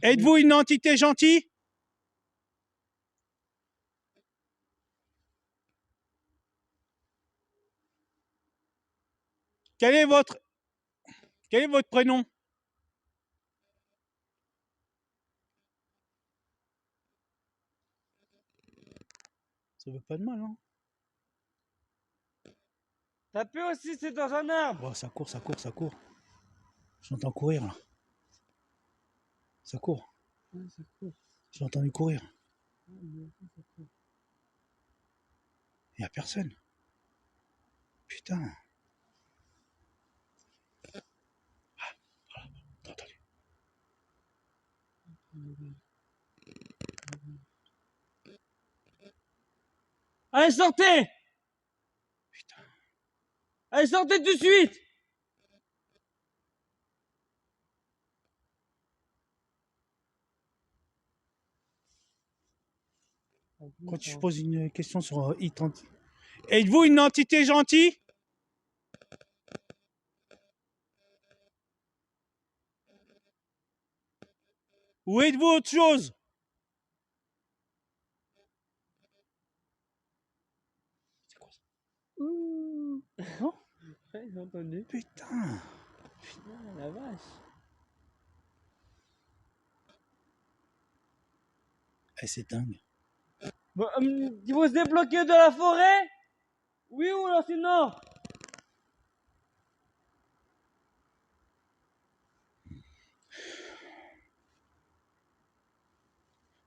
Êtes-vous une entité gentille? Quel est votre prénom? Ça veut pas de mal, hein? Ça pue aussi, c'est dans un arbre. Oh, ça court, ça court, ça court. J'entends courir, là. Ça court. Ouais, ça court. J'ai entendu courir. Ouais, ça court. Il n'y a personne. Putain. Ah, voilà. T'as entendu? Allez, sortez! Putain. Allez, sortez tout de suite! Quand tu poses une question sur Identity. Êtes-vous une entité gentille? Ou êtes-vous autre chose? C'est quoi ça? Ouh. Non? Ouais, j'ai entendu. Putain. Ah, la vache. Eh, c'est dingue. Bon, il faut se débloquer de la forêt? Oui ou alors sinon?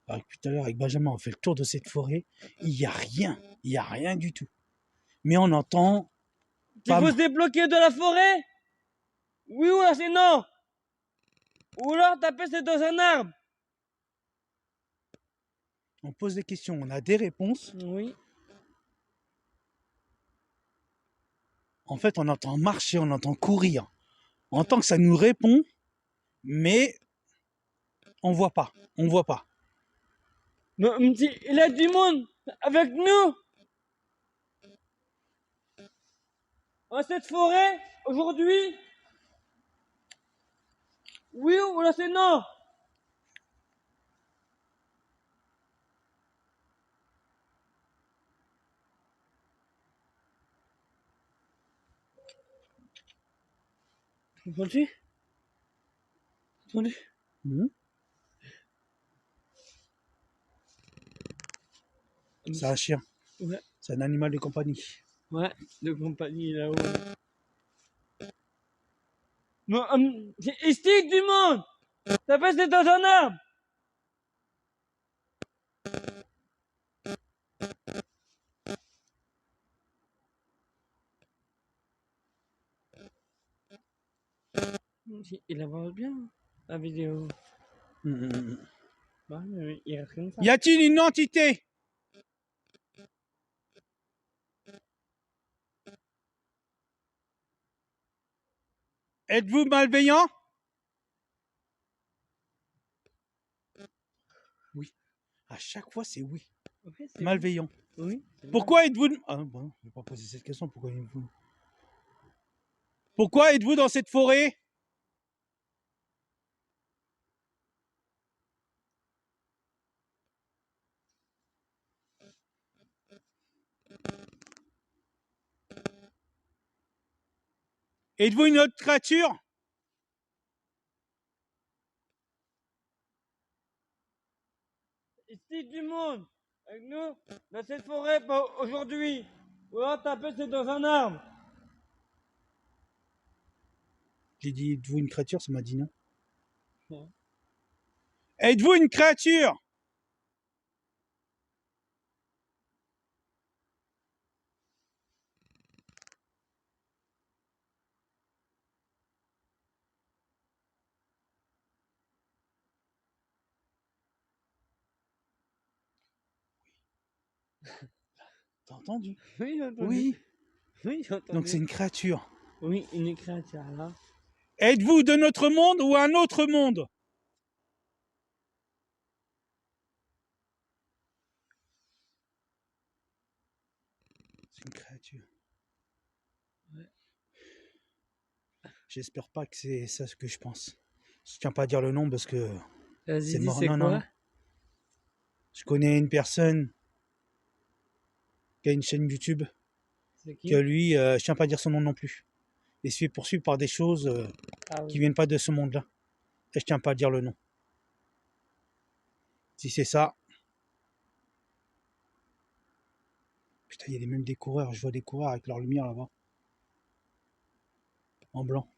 Alors, depuis tout à l'heure, avec Benjamin, on fait le tour de cette forêt. Il n'y a rien. Il n'y a rien du tout. Mais on entend. Il faut se débloquer de la forêt? Oui ou alors sinon? Ou alors taper c'est dans un arbre? On pose des questions, on a des réponses. Oui. En fait, on entend marcher, on entend courir. On entend que ça nous répond, mais on voit pas. On voit pas. Mais il y a du monde avec nous dans cette forêt aujourd'hui? Oui ou alors sinon? Entendu? Entendu? Mmh. C'est un chien. Ouais. C'est un animal de compagnie. Ouais, de compagnie là-haut. Mais ici du monde! Ça passe c'est dans un arbre! Il avance bien, la vidéo. Mmh. Bah, mais il reste comme ça. Y a-t-il une entité? Êtes-vous malveillant? Oui. À chaque fois, c'est oui. Ouais, c'est Malveillant. Oui. Pourquoi êtes-vous... Ah bon, je vais pas poser cette question. Pourquoi êtes-vous dans cette forêt? Êtes-vous une autre créature? Ici du monde, avec nous, dans cette forêt aujourd'hui. Ou alors taper c'est dans un arbre. J'ai dit, êtes-vous une créature? Ça m'a dit non. Ouais. Êtes-vous une créature? T'as entendu? Oui, j'ai entendu. Oui. Oui, j'ai entendu. Donc c'est une créature. Oui, une créature là. Êtes-vous de notre monde ou un autre monde? C'est une créature. Ouais. J'espère pas que c'est ça ce que je pense. Je tiens pas à dire le nom parce que Vas-y, c'est dis mort. c'est Non, quoi? non. Je connais une personne qui a une chaîne YouTube C'est qui? que lui, je tiens pas à dire son nom non plus. Il se fait poursuivre par des choses Ah qui oui. viennent pas de ce monde-là. Et je tiens pas à dire le nom. Si c'est ça. Putain, il y a même des coureurs. Je vois des coureurs avec leur lumière là-bas. En blanc.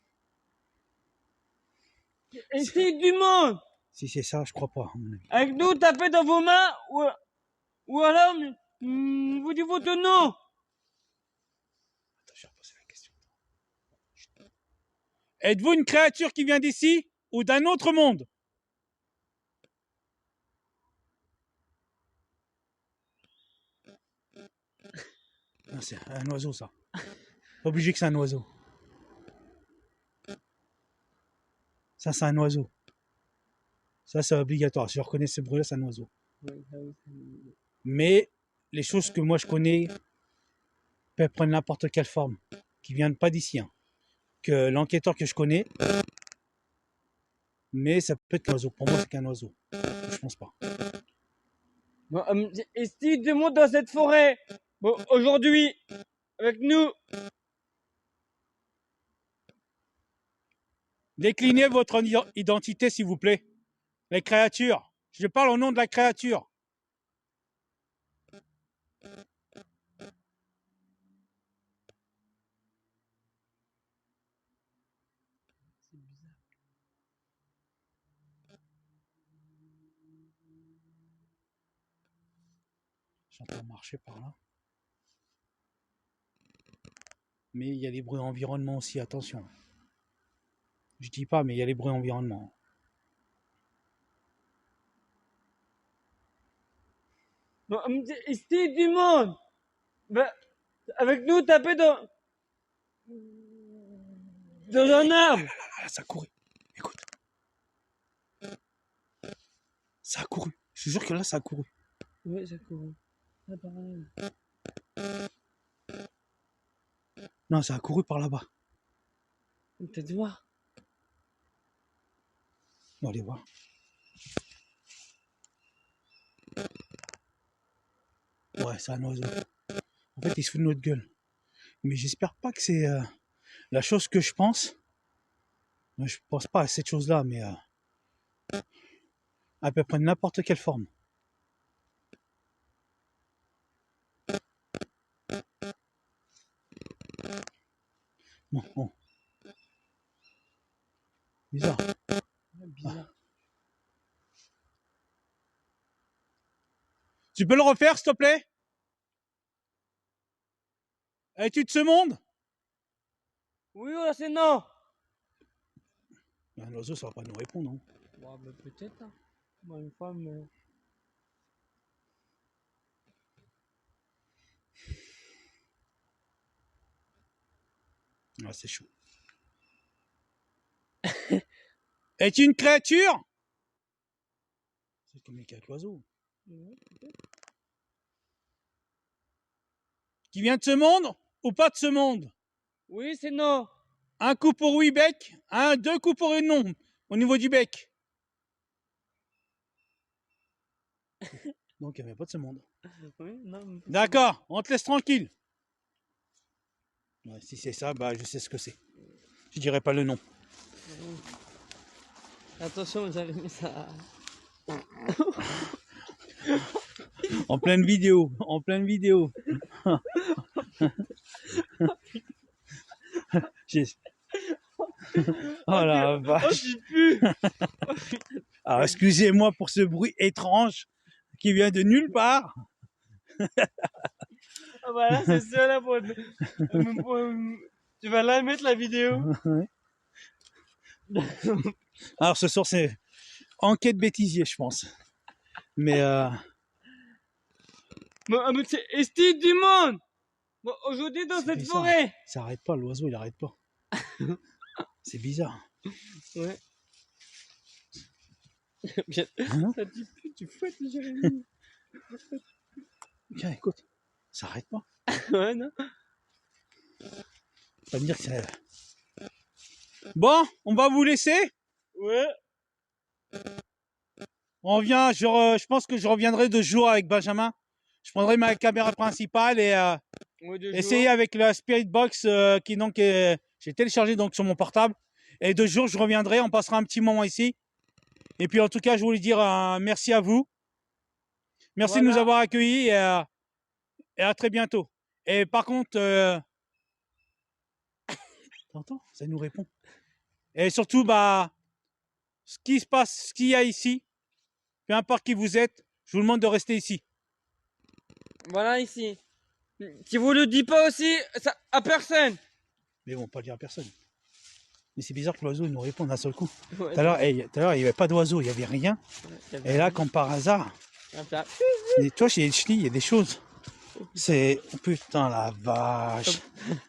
Ici du monde, Si c'est ça, je crois pas, à mon avis. avec nous, tapez dans vos mains ou alors vous dites votre nom. Attends, je vais reposer la question. Êtes-vous une créature qui vient d'ici ou d'un autre monde? Ah, c'est un oiseau, ça. Pas obligé que c'est un oiseau. Ça, c'est un oiseau. Ça, c'est obligatoire. Si je reconnais ce bruit-là, c'est un oiseau. Mais les choses que moi je connais peuvent prendre n'importe quelle forme, qui ne viennent pas d'ici. Hein. Que l'enquêteur que je connais, mais ça peut être un oiseau. Pour moi, c'est qu'un oiseau. Je pense pas. Bon, et si du monde dans cette forêt, bon, aujourd'hui, avec nous, Déclinez votre identité, s'il vous plaît. Les créatures. Je parle au nom de la créature. J'entends marcher par là. Mais il y a les bruits environnement aussi, attention. Je dis pas, mais il y a les bruits environnement. bon, et si du monde, ben, avec nous, taper dans un arbre. Ah, ça a couru. Écoute. Ça a couru. Je te jure que là, ça a couru. Oui, ça court. Ah, pareil. Non, ça a couru par là-bas. Peut-être voir. On va aller voir. Ouais, c'est un oiseau. En fait, il se fout de notre gueule. Mais j'espère pas que c'est la chose que je pense. Moi, je pense pas à cette chose-là, mais elle peut prendre n'importe quelle forme. Bon, bon. Bizarre. Bizarre. Tu peux le refaire, s'il te plaît? Es-tu de ce monde? Oui, voilà, c'est non. Un oiseau, ça va pas nous répondre, non? Bon, ben, peut-être. Hein. Moi, une femme. Ah, c'est chaud. Es-tu une créature? C'est comme avec l'oiseau. Qui vient de ce monde ou pas de ce monde? Oui, c'est non. Un coup pour oui, bec. Deux coups pour une non. Au niveau du bec. Donc, il n'y avait pas de ce monde. Oui, non. D'accord, on te laisse tranquille. Ouais, si c'est ça, bah, je sais ce que c'est. Je dirais pas le nom. Attention, j'avais mis ça. En pleine vidéo. En pleine vidéo. Oh la vache. Oh, pu. Alors, excusez-moi pour ce bruit étrange qui vient de nulle part. Ah bah là, c'est ça là tu vas là mettre la vidéo. Alors, ce soir, c'est enquête bêtisier, je pense. Mais Bon, mais c'est estime du monde. Bon, aujourd'hui dans c'est cette bizarre. forêt. Ça arrête pas, l'oiseau, il arrête pas. C'est bizarre. Ouais. Hein? Ça dit plus, tu fouettes Jérémy. Tiens, écoute, ça arrête pas. Ouais, non. Pas me dire que c'est... Bon, on va vous laisser. Ouais. On revient, je pense que je reviendrai 2 jours avec Benjamin. Je prendrai ma caméra principale et Ouais, essayer avec la Spirit Box qui donc est... J'ai téléchargé donc sur mon portable. Et 2 jours, je reviendrai, on passera un petit moment ici. Et puis en tout cas, je voulais dire merci à vous. Merci de nous avoir accueillis et à très bientôt. Et par contre, t'entends? Ça nous répond. Et surtout, bah, ce qui se passe, ce qu'il y a ici, peu importe qui vous êtes, je vous demande de rester ici. Voilà ici. Si vous le dites pas aussi ça, à personne. Mais bon, pas le dire à personne. Mais c'est bizarre que l'oiseau nous réponde d'un seul coup. Ouais, Tout à l'heure, il n'y avait pas d'oiseau, il n'y avait rien. Et là, comme par hasard, mais toi, chez les chenilles, il y a des choses. C'est... Oh, putain, la vache.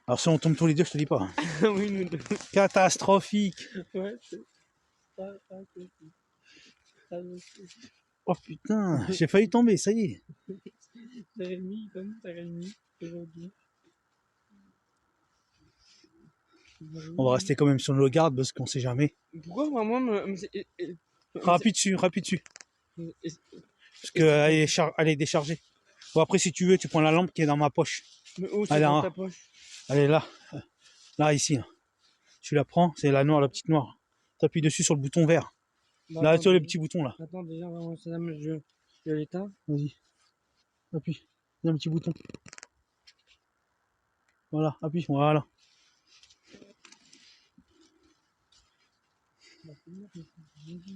Alors si on tombe tous les deux, je te dis pas. Hein. Oui, nous deux. Catastrophique. Ouais, c'est ça. Oh putain, j'ai failli tomber, ça y est. Jérémy, comme Jérémy, aujourd'hui. On va rester quand même sur nos gardes parce qu'on sait jamais. Pourquoi vraiment Rapide dessus, rapide dessus. Parce qu'elle est déchargée. Bon, après, si tu veux, tu prends la lampe qui est dans ma poche. Mais où c'est Elle est dans en- ta poche? Elle est là. Là, ici. Là. Tu la prends, c'est la noire, la petite noire. T'appuies dessus sur le bouton vert. Bah, Là, attends, tu vois le petit bouton là. attends, déjà, vraiment, c'est là, mais je l'éteins. Vas-y. Appuie. Il y a un petit bouton. Voilà, appuie. Voilà.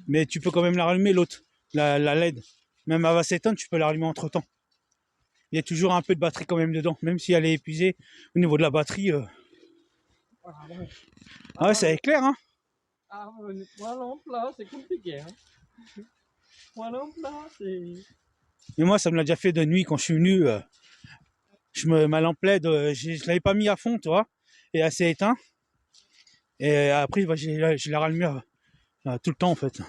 Mais tu peux quand même la rallumer, l'autre. La LED. Même elle va s'éteindre, tu peux la rallumer entre temps. Il y a toujours un peu de batterie quand même dedans. Même si elle est épuisée au niveau de la batterie. Ah ouais. Ah ouais, ça éclaire, hein. Ah ouais, trois lampes là, c'est compliqué. Hein. Trois lampes là, c'est. Mais moi, ça me l'a déjà fait de nuit quand je suis venu. Ma lampe LED, je l'avais pas mis à fond, tu vois. Et elle s'est éteinte. Et après, bah, je l'ai rallumé tout le temps, en fait.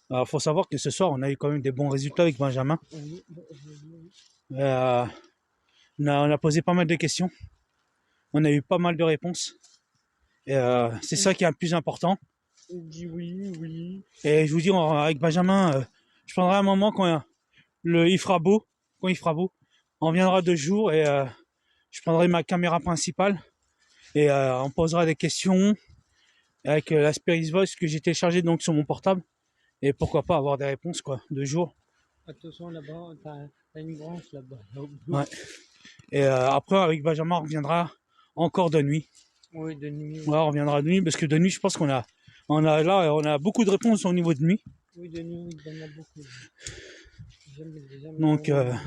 Alors, faut savoir que ce soir, on a eu quand même des bons résultats avec Benjamin. Euh, on a posé pas mal de questions. On a eu pas mal de réponses. Et c'est ça qui est le plus important. Il dit oui, oui. Et je vous dis, avec Benjamin, je prendrai un moment quand il fera beau. Quand il fera beau, on viendra 2 jours et je prendrai ma caméra principale et on posera des questions avec la Spirit Voice que j'ai téléchargé donc sur mon portable. Et pourquoi pas avoir des réponses, quoi, 2 jours. Attention là-bas, t'as une branche là-bas. Ouais. Et après, avec Benjamin, on reviendra encore de nuit. Oui, de nuit. Ouais, on reviendra de nuit parce que de nuit, je pense qu'on a beaucoup de réponses au niveau de nuit. Oui, de nuit, il y en a beaucoup. Donc, ah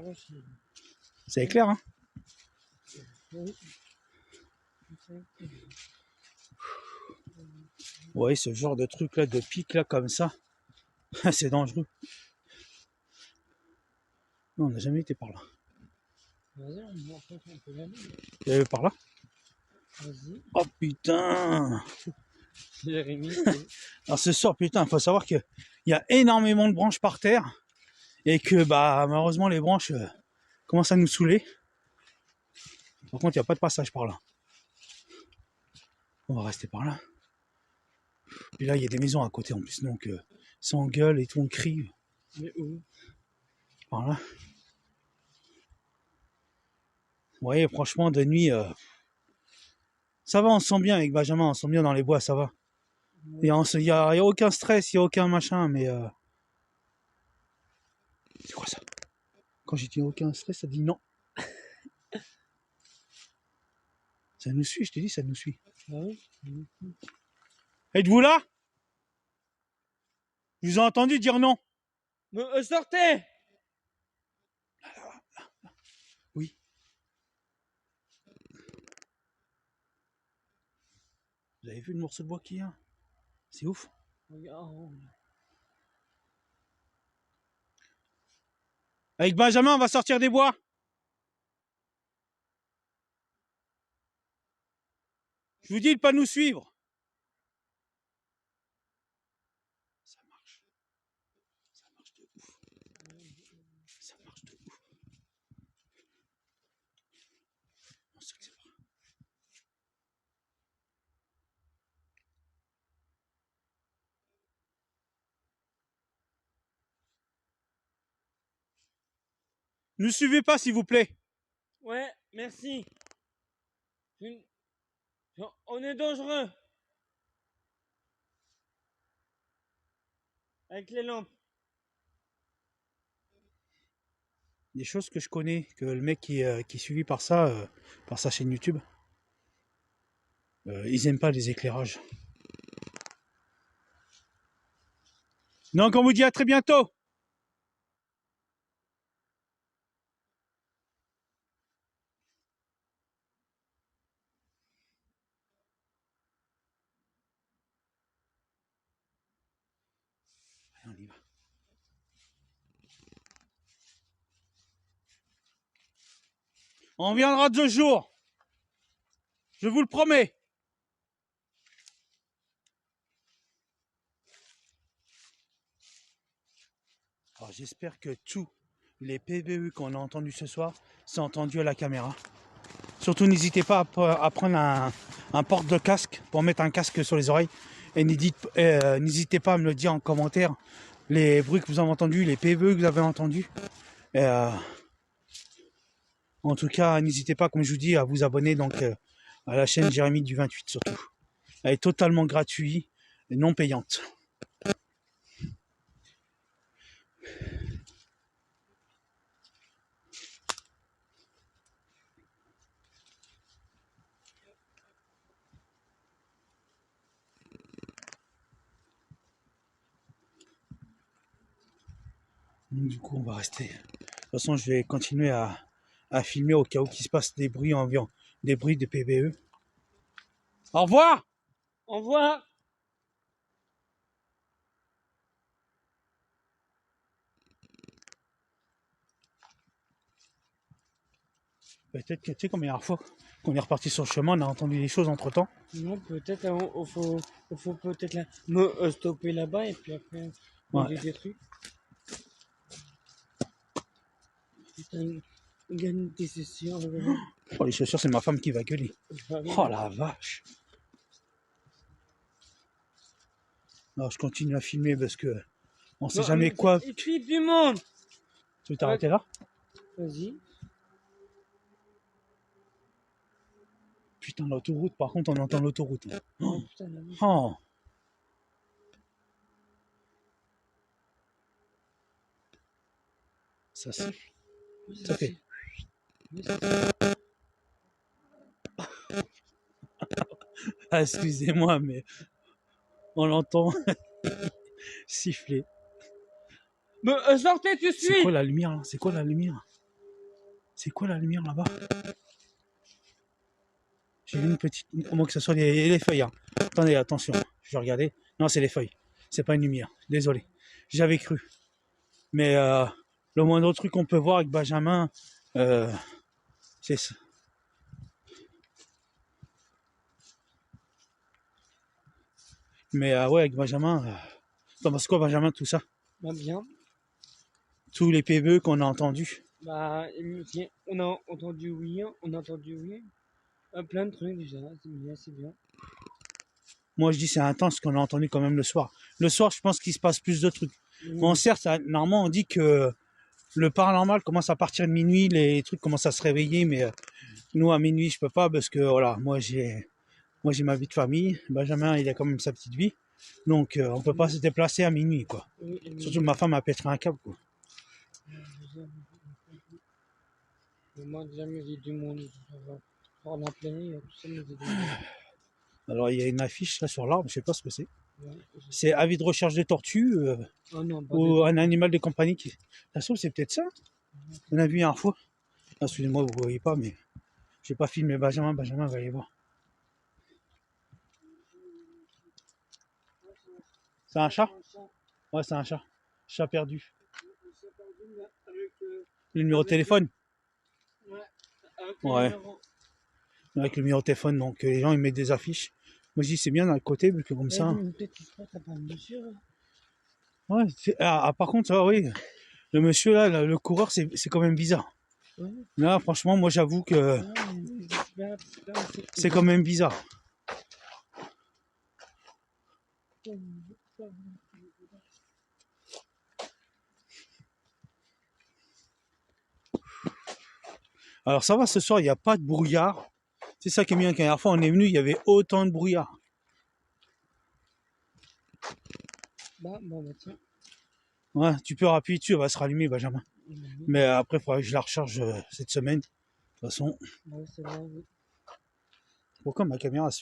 ouais, c'est clair, hein. oui. Ouais, ce genre de truc là, de pic là, comme ça, c'est dangereux. Non, on n'a jamais été par là. Vas-y, on peut y aller. Tu es par là? Vas-y. Oh putain! Jérémy. Alors ce soir, putain, il faut savoir qu'il y a énormément de branches par terre et que bah malheureusement les branches commencent à nous saouler. Par contre, il n'y a pas de passage par là. On va rester par là. Et là, il y a des maisons à côté en plus, donc ça engueule et tout, on crie. Mais où? Par là. Vous voyez, franchement, de nuit, ça va, on se sent bien avec Benjamin, on se sent bien dans les bois, ça va. Il n'y a aucun stress, il n'y a aucun machin, mais... C'est quoi ça? Quand j'ai dit aucun stress, ça dit non. Ça nous suit, je te dis, ça nous suit. Ah oui. Êtes-vous là? Je vous ai entendu dire non. Mais sortez! Oui. Vous avez vu le morceau de bois qu'il y a? C'est ouf. Regarde. Avec Benjamin, on va sortir des bois. Je vous dis de pas nous suivre. Ça marche. Ça marche de ouf. Ça marche de ouf. On sait que c'est vrai. Ne suivez pas, s'il vous plaît. Ouais, merci. On est dangereux. Avec les lampes. Des choses que je connais, que le mec qui est suivi par ça, par sa chaîne YouTube, ils aiment pas les éclairages. Donc on vous dit à très bientôt. On viendra de ce jour. Je vous le promets. Alors, j'espère que tous les PVE qu'on a entendus ce soir sont entendus à la caméra. Surtout, n'hésitez pas à prendre un porte de casque pour mettre un casque sur les oreilles. Et n'hésitez pas à me le dire en commentaire les bruits que vous avez entendus, les PVE que vous avez entendus. Et, en tout cas, n'hésitez pas, comme je vous dis, à vous abonner donc, à la chaîne Jérémy du 28 surtout. Elle est totalement gratuite et non payante. Donc, du coup, on va rester. De toute façon, je vais continuer à filmer au cas où il se passe des bruits environ, des bruits de PVE. Au revoir! Au revoir. Peut-être que, tu sais, comme la dernière fois qu'on est reparti sur le chemin, on a entendu des choses entre temps. Non, peut-être il faut peut-être stopper là-bas et puis après on Ouais. des trucs. Putain, gagne tes sessions. Oh, les chaussures, c'est ma femme qui va gueuler. Oh la vache! Alors, je continue à filmer parce que on sait jamais quoi. Ici du monde. Tu veux t'arrêter là? Vas-y. Putain, l'autoroute, par contre, on entend l'autoroute. Oh, putain, la vache. Oh. Ça siffle. Ça fait. Ah, excusez-moi, mais on l'entend siffler. Mais sortez tout de C'est suite. quoi la lumière là? C'est quoi la lumière? C'est quoi la lumière là-bas? J'ai vu une petite. Au moins que ce soit les feuilles. Hein. Attendez, attention. Je vais regarder. Non, c'est les feuilles. C'est pas une lumière. Désolé. J'avais cru. Mais le moindre truc qu'on peut voir avec Benjamin, c'est ça. Mais ouais, avec Benjamin. T'en penses quoi, Benjamin, tout ça? Bah bien. Tous les PVE qu'on a entendus. Bah, on a entendu oui, on a entendu oui. Plein de trucs déjà, c'est bien, c'est bien. Moi, je dis c'est intense ce qu'on a entendu quand même le soir. Le soir, je pense qu'il se passe plus de trucs. Bon, certes, normalement, on dit que le paranormal commence à partir de minuit, les trucs commencent à se réveiller, mais nous, à minuit, je peux pas parce que, voilà, moi, j'ai ma vie de famille. Benjamin, il a quand même sa petite vie. Donc, on peut pas se déplacer à minuit, quoi. Surtout que ma femme a pétré un câble, quoi. Moi, déjà, il y a du monde. On a plein, tout ça, mais Alors, il y a une affiche là sur l'arbre, je sais pas ce que c'est. ouais, C'est avis de recherche de tortues oh non, pas ou un animal de compagnie qui. Ça se trouve, c'est peut-être ça. On a vu une fois. Ah, excusez-moi, vous voyez pas, mais j'ai pas filmé Benjamin. Benjamin va aller voir. C'est un chat? Ouais, c'est un chat. Chat perdu. Le numéro de téléphone? Ouais. Avec le numéro de téléphone, donc les gens ils mettent des affiches. Moi je dis c'est bien d'un côté, parce que comme ça. Peut-être qu'il se passe à pas un monsieur. Ouais, par contre, oui, le monsieur là, le coureur, c'est quand même bizarre. Ouais. Là, franchement, moi j'avoue que c'est quand même bizarre. Alors ça va ce soir, il n'y a pas de brouillard. C'est ça qui est bien, qu'à la dernière fois on est venu, il y avait autant de brouillard. Bah tiens. Ouais, tu peux appuyer dessus, elle va se rallumer, Benjamin. Mais après, il faudra que je la recharge cette semaine. De toute façon. Ouais, c'est vrai, oui. Pourquoi ma caméra elle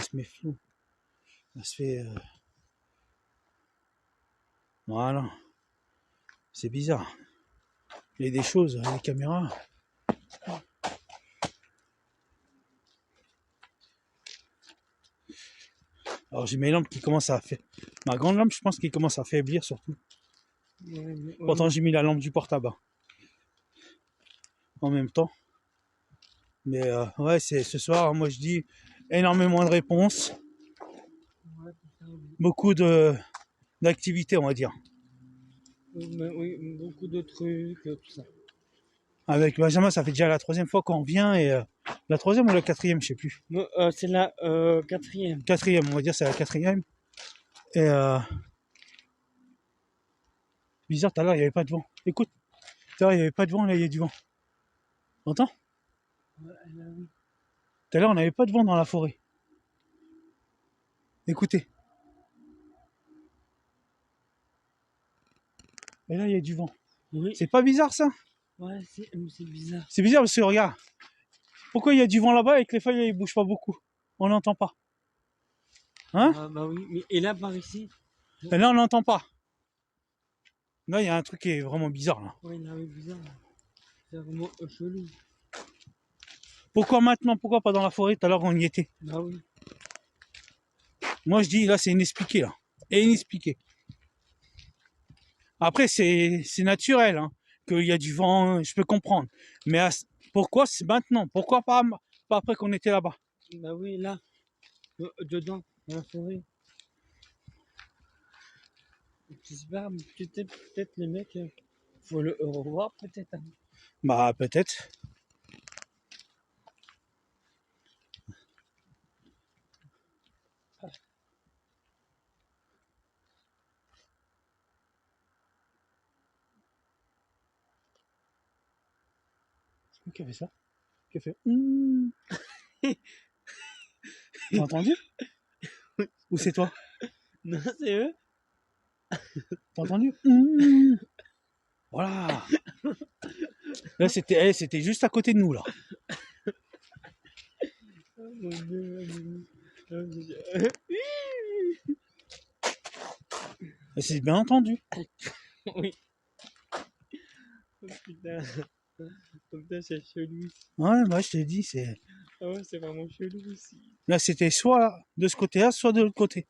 se met floue? Elle se fait. Voilà. C'est bizarre. Il y a des choses, les caméras. Alors j'ai mes lampes qui commencent à faire. Ma grande lampe, je pense qu'elle commence à faiblir surtout. Pourtant, j'ai mis la lampe du porte-à-bas. En même temps. Mais ouais, c'est ce soir, moi je dis énormément de réponses, Ouais, tout ça, oui. beaucoup d'activités, on va dire. Oui, mais oui, beaucoup de trucs, tout ça. Avec Benjamin, ça fait déjà la 3e fois qu'on vient et la 3e ou la 4e, je sais plus. C'est la 4e. 4e, on va dire c'est la 4e. Et bizarre, tout à l'heure il n'y avait pas de vent. Écoute, tout à l'heure il n'y avait pas de vent, là il y a du vent. T'entends? Ouais, là, oui. Tout à l'heure on n'avait pas de vent dans la forêt. Écoutez. Et là il y a du vent. Oui. C'est pas bizarre ça? Ouais, c'est bizarre. C'est bizarre parce que regarde, pourquoi il y a du vent là-bas et que les feuilles elles bougent pas beaucoup? On n'entend pas. Hein? Ah, bah oui, mais et là, par ici? Et là on n'entend pas. Là il y a un truc qui est vraiment bizarre là. Ouais, là, oui, bizarre. C'est vraiment chelou. Pourquoi maintenant? Pourquoi pas dans la forêt? Tout à l'heure on y était. Bah oui. Moi je dis là c'est inexpliqué là. Inexpliqué. Après c'est naturel hein, qu'il y a du vent, je peux comprendre. Mais pourquoi c'est maintenant? Pourquoi pas après qu'on était là-bas? Bah oui, là, dedans, dans la forêt. J'espère, peut-être les mecs, faut le revoir peut-être. Hein. Bah peut-être. C'est qui a fait ça? Qui a fait T'as entendu? Ou c'est toi? Non, c'est eux. T'as entendu? Voilà. Là c'était juste à côté de nous là. Oh mon Dieu. Et c'est bien entendu. Oui. Oh putain. Oh, putain, c'est chelou. Ouais, bah je t'ai dit, c'est. Ah ouais, c'est vraiment chelou ici. Là c'était soit de ce côté-là, soit de l'autre côté.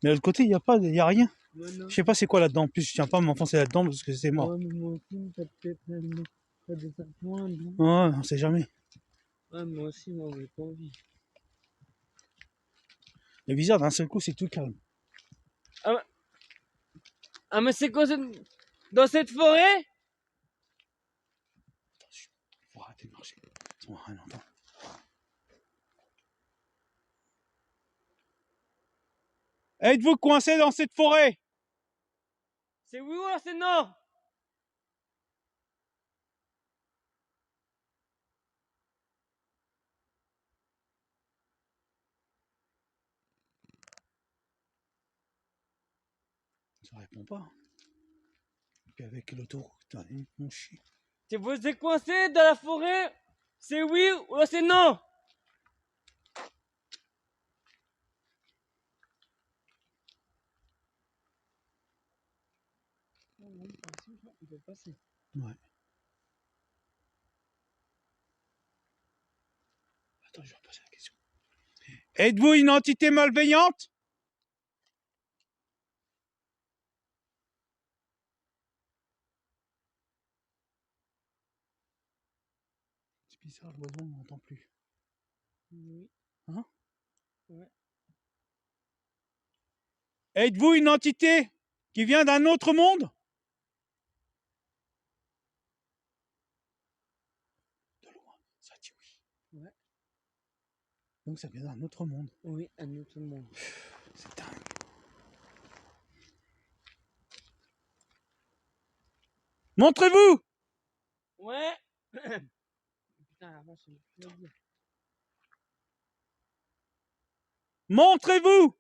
Mais de l'autre côté, il y a rien. Moi, non. Je sais pas c'est quoi là-dedans. En plus, je tiens pas à m'enfoncer là-dedans parce que c'est mort. Ouais, mais moi aussi, ça peut-être des serpents, non? Ouais, on sait jamais. Ouais, moi aussi, moi, j'ai pas envie. C'est bizarre, d'un seul coup, c'est tout calme. Ah, mais c'est quoi dans cette forêt? Attention, faut arrêter de marcher. On va rien entendre. Êtes-vous coincé dans cette forêt? C'est oui ou alors c'est non? Ça répond pas. Puis avec l'autoroute, mon chien. Si vous êtes coincé dans la forêt, c'est oui ou alors c'est non? Il peut passer. Ouais. Attends, je vais reposer la question. Êtes-vous une entité malveillante? C'est bizarre, l'oiseau, on n'entend plus. Oui. Hein? Ouais. Êtes-vous une entité qui vient d'un autre monde? De loin, ça dit oui. Ouais. Donc ça vient d'un autre monde. Oui, un autre monde. C'est dingue. Montrez-vous! Ouais. Putain, la vache, je vais dire. Montrez-vous!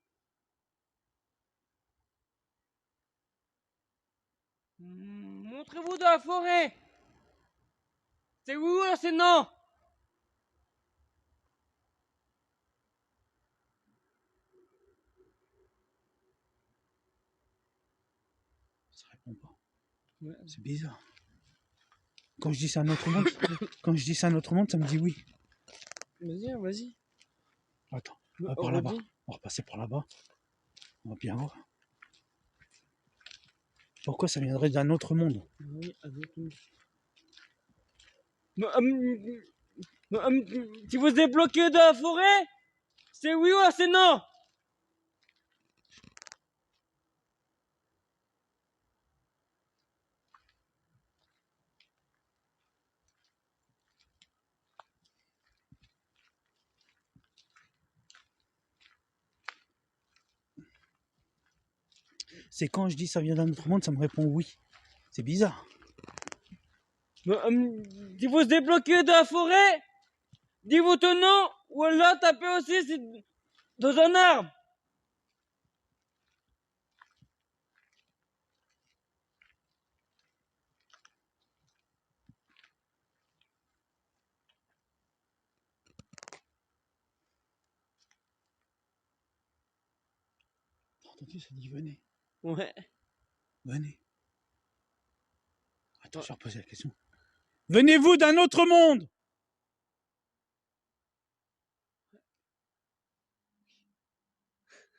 Montrez-vous dans la forêt. C'est oui ou alors c'est non? Ça répond pas. Ouais. C'est bizarre. Quand je dis c'est un autre monde, quand je dis c'est un autre monde, ça me dit oui. Vas-y, vas-y. Attends, on va par là-bas. On va repasser par là-bas. On va bien voir. Pourquoi ça viendrait d'un autre monde? Oui, un autre monde. Si vous êtes bloqué dans la forêt, c'est oui ou c'est non? C'est quand je dis ça vient d'un autre monde, ça me répond oui. C'est bizarre. Si vous êtes bloqué dans la forêt, dis votre nom, ou alors tapez aussi dans un arbre. T'as entendu, ça dit venez. Ouais. Venez. Attends, je vais reposer la question. Venez-vous d'un autre monde?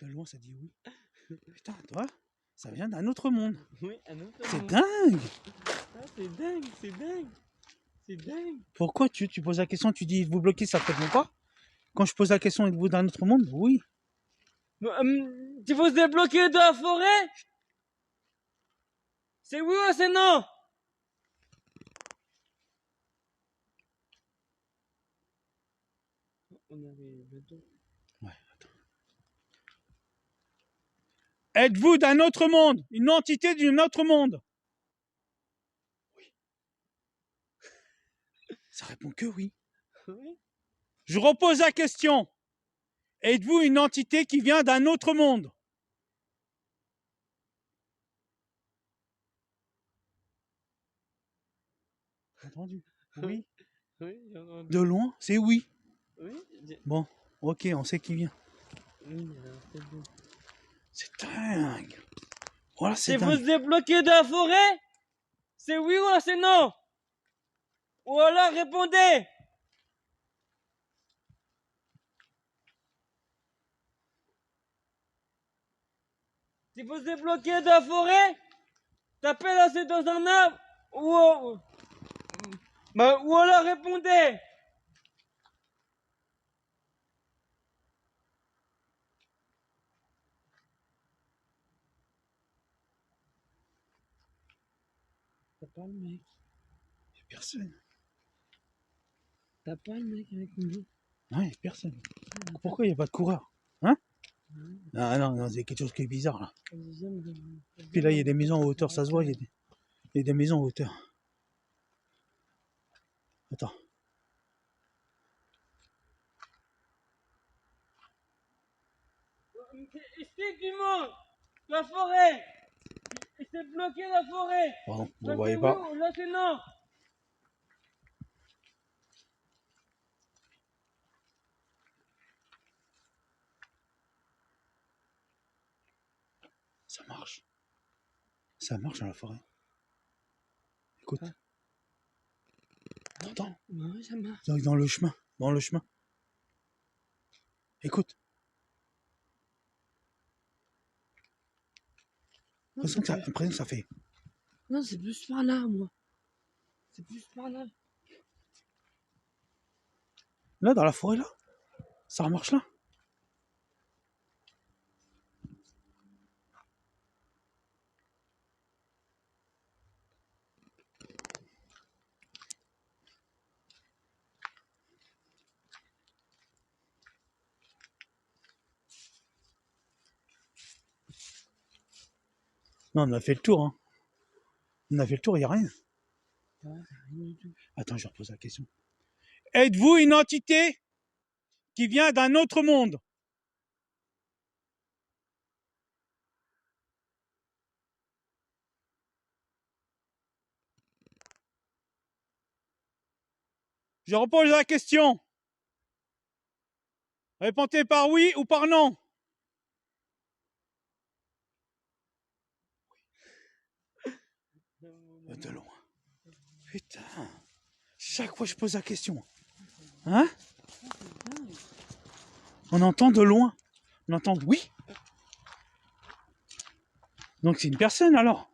De loin, ça dit oui. Putain, toi, ça vient d'un autre monde. Oui, un autre C'est monde. dingue. Ah, c'est dingue, c'est dingue. C'est dingue. Pourquoi tu poses la question, tu dis vous bloquez, ça te répond pas? Quand je pose la question, êtes-vous d'un autre monde? Oui. Si vous êtes bloqué dans la forêt, c'est oui ou c'est non? On arrive bientôt. Ouais, attends. Êtes-vous d'un autre monde? Une entité d'un autre monde? Oui. Ça répond que oui. Oui. Je repose la question. Êtes-vous une entité qui vient d'un autre monde? Entendu? Oui. Oui, j'ai entendu. De loin, c'est oui. Oui, Bon, ok, on sait qui vient. oui, alors, c'est bon. C'est dingue. Voilà, Si c'est vous dingue. êtes bloqué dans la forêt, c'est oui ou c'est non? Ou alors répondez. Si vous êtes bloqué dans la forêt, tapez là c'est dans un arbre ou alors répondez. T'as pas le mec. Il n'y a personne. T'as pas le mec avec nous. Non, il n'y a personne. Pourquoi il n'y a pas de coureur? Hein? Ah non, non, c'est quelque chose qui est bizarre là. Puis là, il y a des maisons en hauteur, ça se voit, il y a des maisons en hauteur. Attends. Ici du monde, la forêt. C'est bloqué la forêt. Pardon, vous Là, ne voyez c'est pas. oui, là c'est non. Ça marche. Ça marche dans la forêt. Écoute. T'entends? Oui, ça marche. Dans le chemin. Dans le chemin. Écoute. J'ai l'impression que ça fait. Non, c'est plus par là, moi. C'est plus par là. Là, dans la forêt, là. Ça marche là. Non, on a fait le tour. Hein. On a fait le tour, il n'y a rien. Ouais, rien du tout. Attends, je repose la question. Êtes-vous une entité qui vient d'un autre monde? Je repose la question. Répondez par oui ou par non. De loin. Putain. Chaque fois je pose la question. Hein? On entend de loin. On entend oui. Donc c'est une personne alors.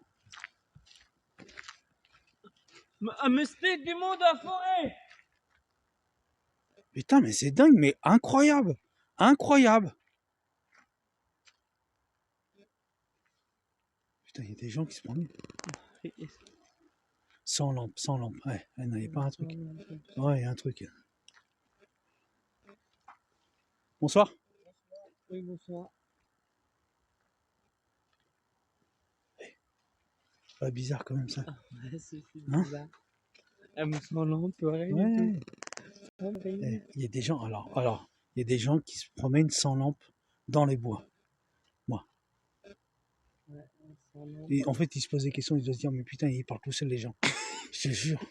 Un mystique du monde à la forêt. Putain, mais c'est dingue, mais incroyable. Incroyable. Putain, il y a des gens qui se promènent. Sans lampe, sans lampe. Ouais, il n'y a pas un truc. Ouais, il y a un truc. Bonsoir. Oui, bonsoir. Pas bizarre quand même ça. Ouais, c'est Hein? bizarre. Elle me sent lampe, rien Ouais. du tout. Rien. Il y a des gens, alors, il y a des gens qui se promènent sans lampe dans les bois. Moi. Ouais, sans lampe. Et en fait, ils se posent des questions, ils doivent se dire, mais putain, ils parlent tout seuls les gens. Je te jure.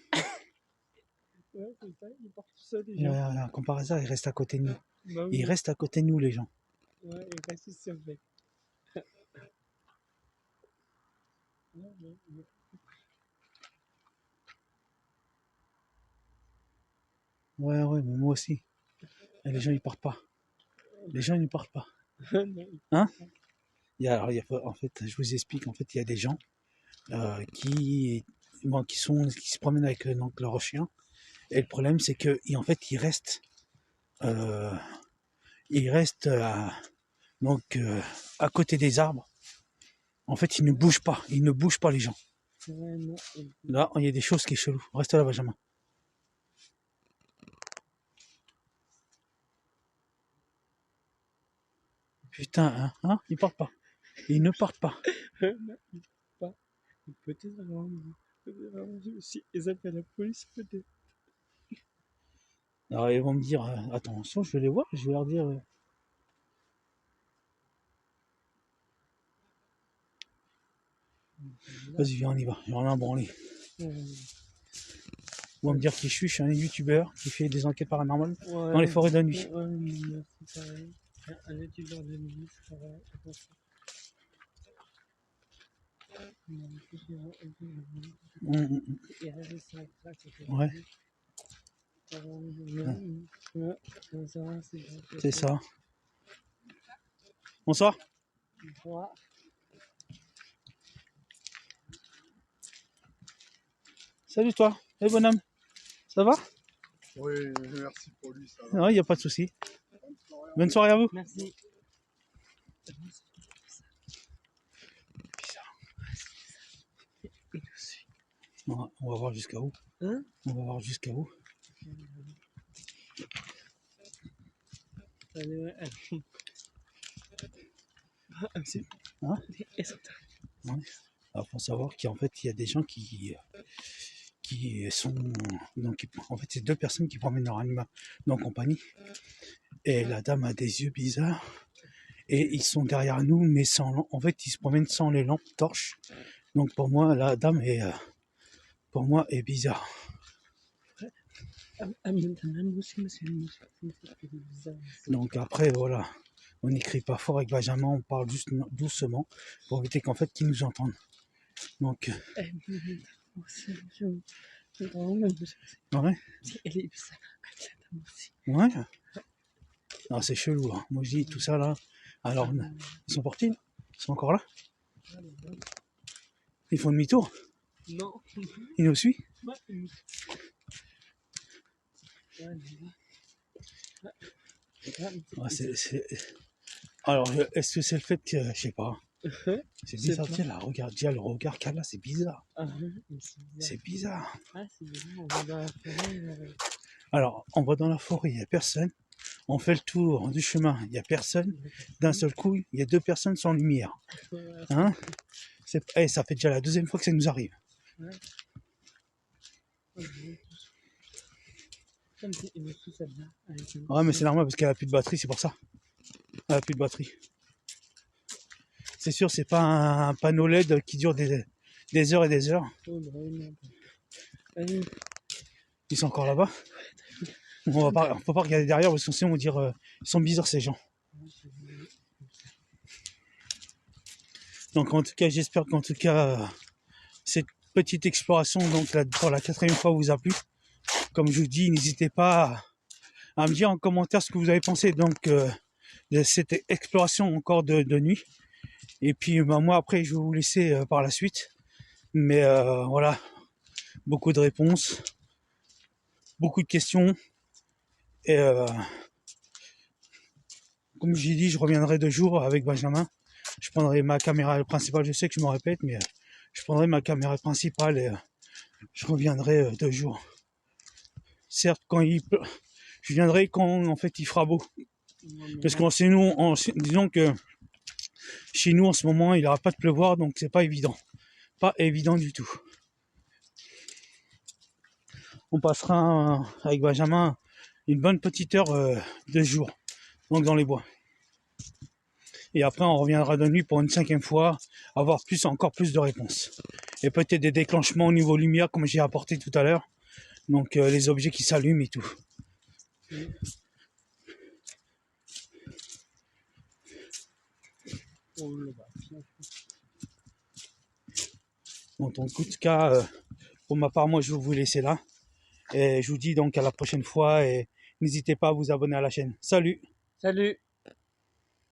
Ouais, c'est ça, il part tout seul Et, déjà. comme par hasard, ils restent à côté de nous. Bah oui. Ils restent à côté de nous, les gens. Ouais, il reste sur le ouais. Ouais, mais moi aussi. Et les gens, ils partent pas. Les gens, ils ne partent pas. Non, Hein? En fait, je vous explique, en fait, il y a des gens qui se promènent avec donc, leur chien. Et le problème, c'est que, en fait, ils restent donc à côté des arbres. En fait, ils ne bougent pas. Ils ne bougent pas, les gens. ouais, non. Là, il y a des choses qui sont cheloues. Reste là, Benjamin. Putain, hein, ils partent pas. Ils ne partent pas. Non, il part pas. Peut-être avoir aussi. Ils appellent la police, peut-être. Alors, ils vont me dire, attention, je vais les voir, je vais leur dire. Vas-y, viens, on y va. J'en ai un branlé. Ils vont me dire qui je suis un youtubeur qui fait des enquêtes paranormales dans les forêts de la nuit. Ouais, c'est pareil. Un youtubeur de nuit, c'est pareil. Ouais, c'est ça. Bonsoir. Salut toi. Salut bonhomme. Ça va? Oui, merci pour lui, ça va. Non, il n'y a pas de souci. Bonne soirée à vous. Merci. On va voir jusqu'à où. Hein? On va voir jusqu'à où. Hein? Alors, faut savoir qu'en fait, il y a des gens qui sont donc en fait c'est deux personnes qui promènent leur animal en compagnie et la dame a des yeux bizarres et ils sont derrière nous mais sans en fait ils se promènent sans les lampes torches donc pour moi la dame est bizarre. Donc après voilà, on n'écrit pas fort avec Benjamin, on parle juste doucement pour éviter qu'en fait qu'ils nous entendent. Donc ouais. Ouais. Non, c'est chelou. Hein. Moi je dis tout ça là. Alors ils sont partis? Ils sont encore là? Ils font demi-tour? Non. Ils nous suivent? Alors, est-ce que c'est le fait que, je sais pas, c'est bizarre, tiens, là, regarde, le regard qu'elle a, c'est bizarre. C'est bizarre. Alors, on va dans la forêt, il n'y a personne. On fait le tour du chemin, il n'y a personne. D'un seul coup, il y a deux personnes sans lumière. Hein? Ça fait déjà la deuxième fois que ça nous arrive. Ouais, mais c'est normal parce qu'elle a plus de batterie, c'est pour ça. Elle a plus de batterie. C'est sûr, c'est pas un panneau LED qui dure des heures et des heures. Ils sont encore là-bas. On peut pas regarder derrière parce que sinon on va dire ils sont bizarres ces gens. Donc en tout cas, j'espère qu'en tout cas cette petite exploration donc pour la 4e fois vous a plu. Comme je vous dis, n'hésitez pas à me dire en commentaire ce que vous avez pensé donc de cette exploration encore de nuit. Et puis moi après je vais vous laisser par la suite. Mais voilà, beaucoup de réponses, beaucoup de questions. Et comme j'ai dit, je reviendrai 2 jours avec Benjamin. Je prendrai ma caméra principale, je sais que je me répète, mais je prendrai ma caméra principale et je reviendrai 2 jours. Certes, quand il pleut, je viendrai quand en fait il fera beau. Parce que disons que chez nous en ce moment il n'aura pas de pleuvoir, donc c'est pas évident. Pas évident du tout. On passera avec Benjamin une bonne petite heure de jour, donc dans les bois. Et après on reviendra de nuit pour une 5e fois, avoir encore plus de réponses. Et peut-être des déclenchements au niveau lumière comme j'ai apporté tout à l'heure. Donc les objets qui s'allument et tout. Bon, en tout cas, pour ma part, moi je vais vous laisser là. Et je vous dis donc à la prochaine fois et n'hésitez pas à vous abonner à la chaîne. Salut! Salut.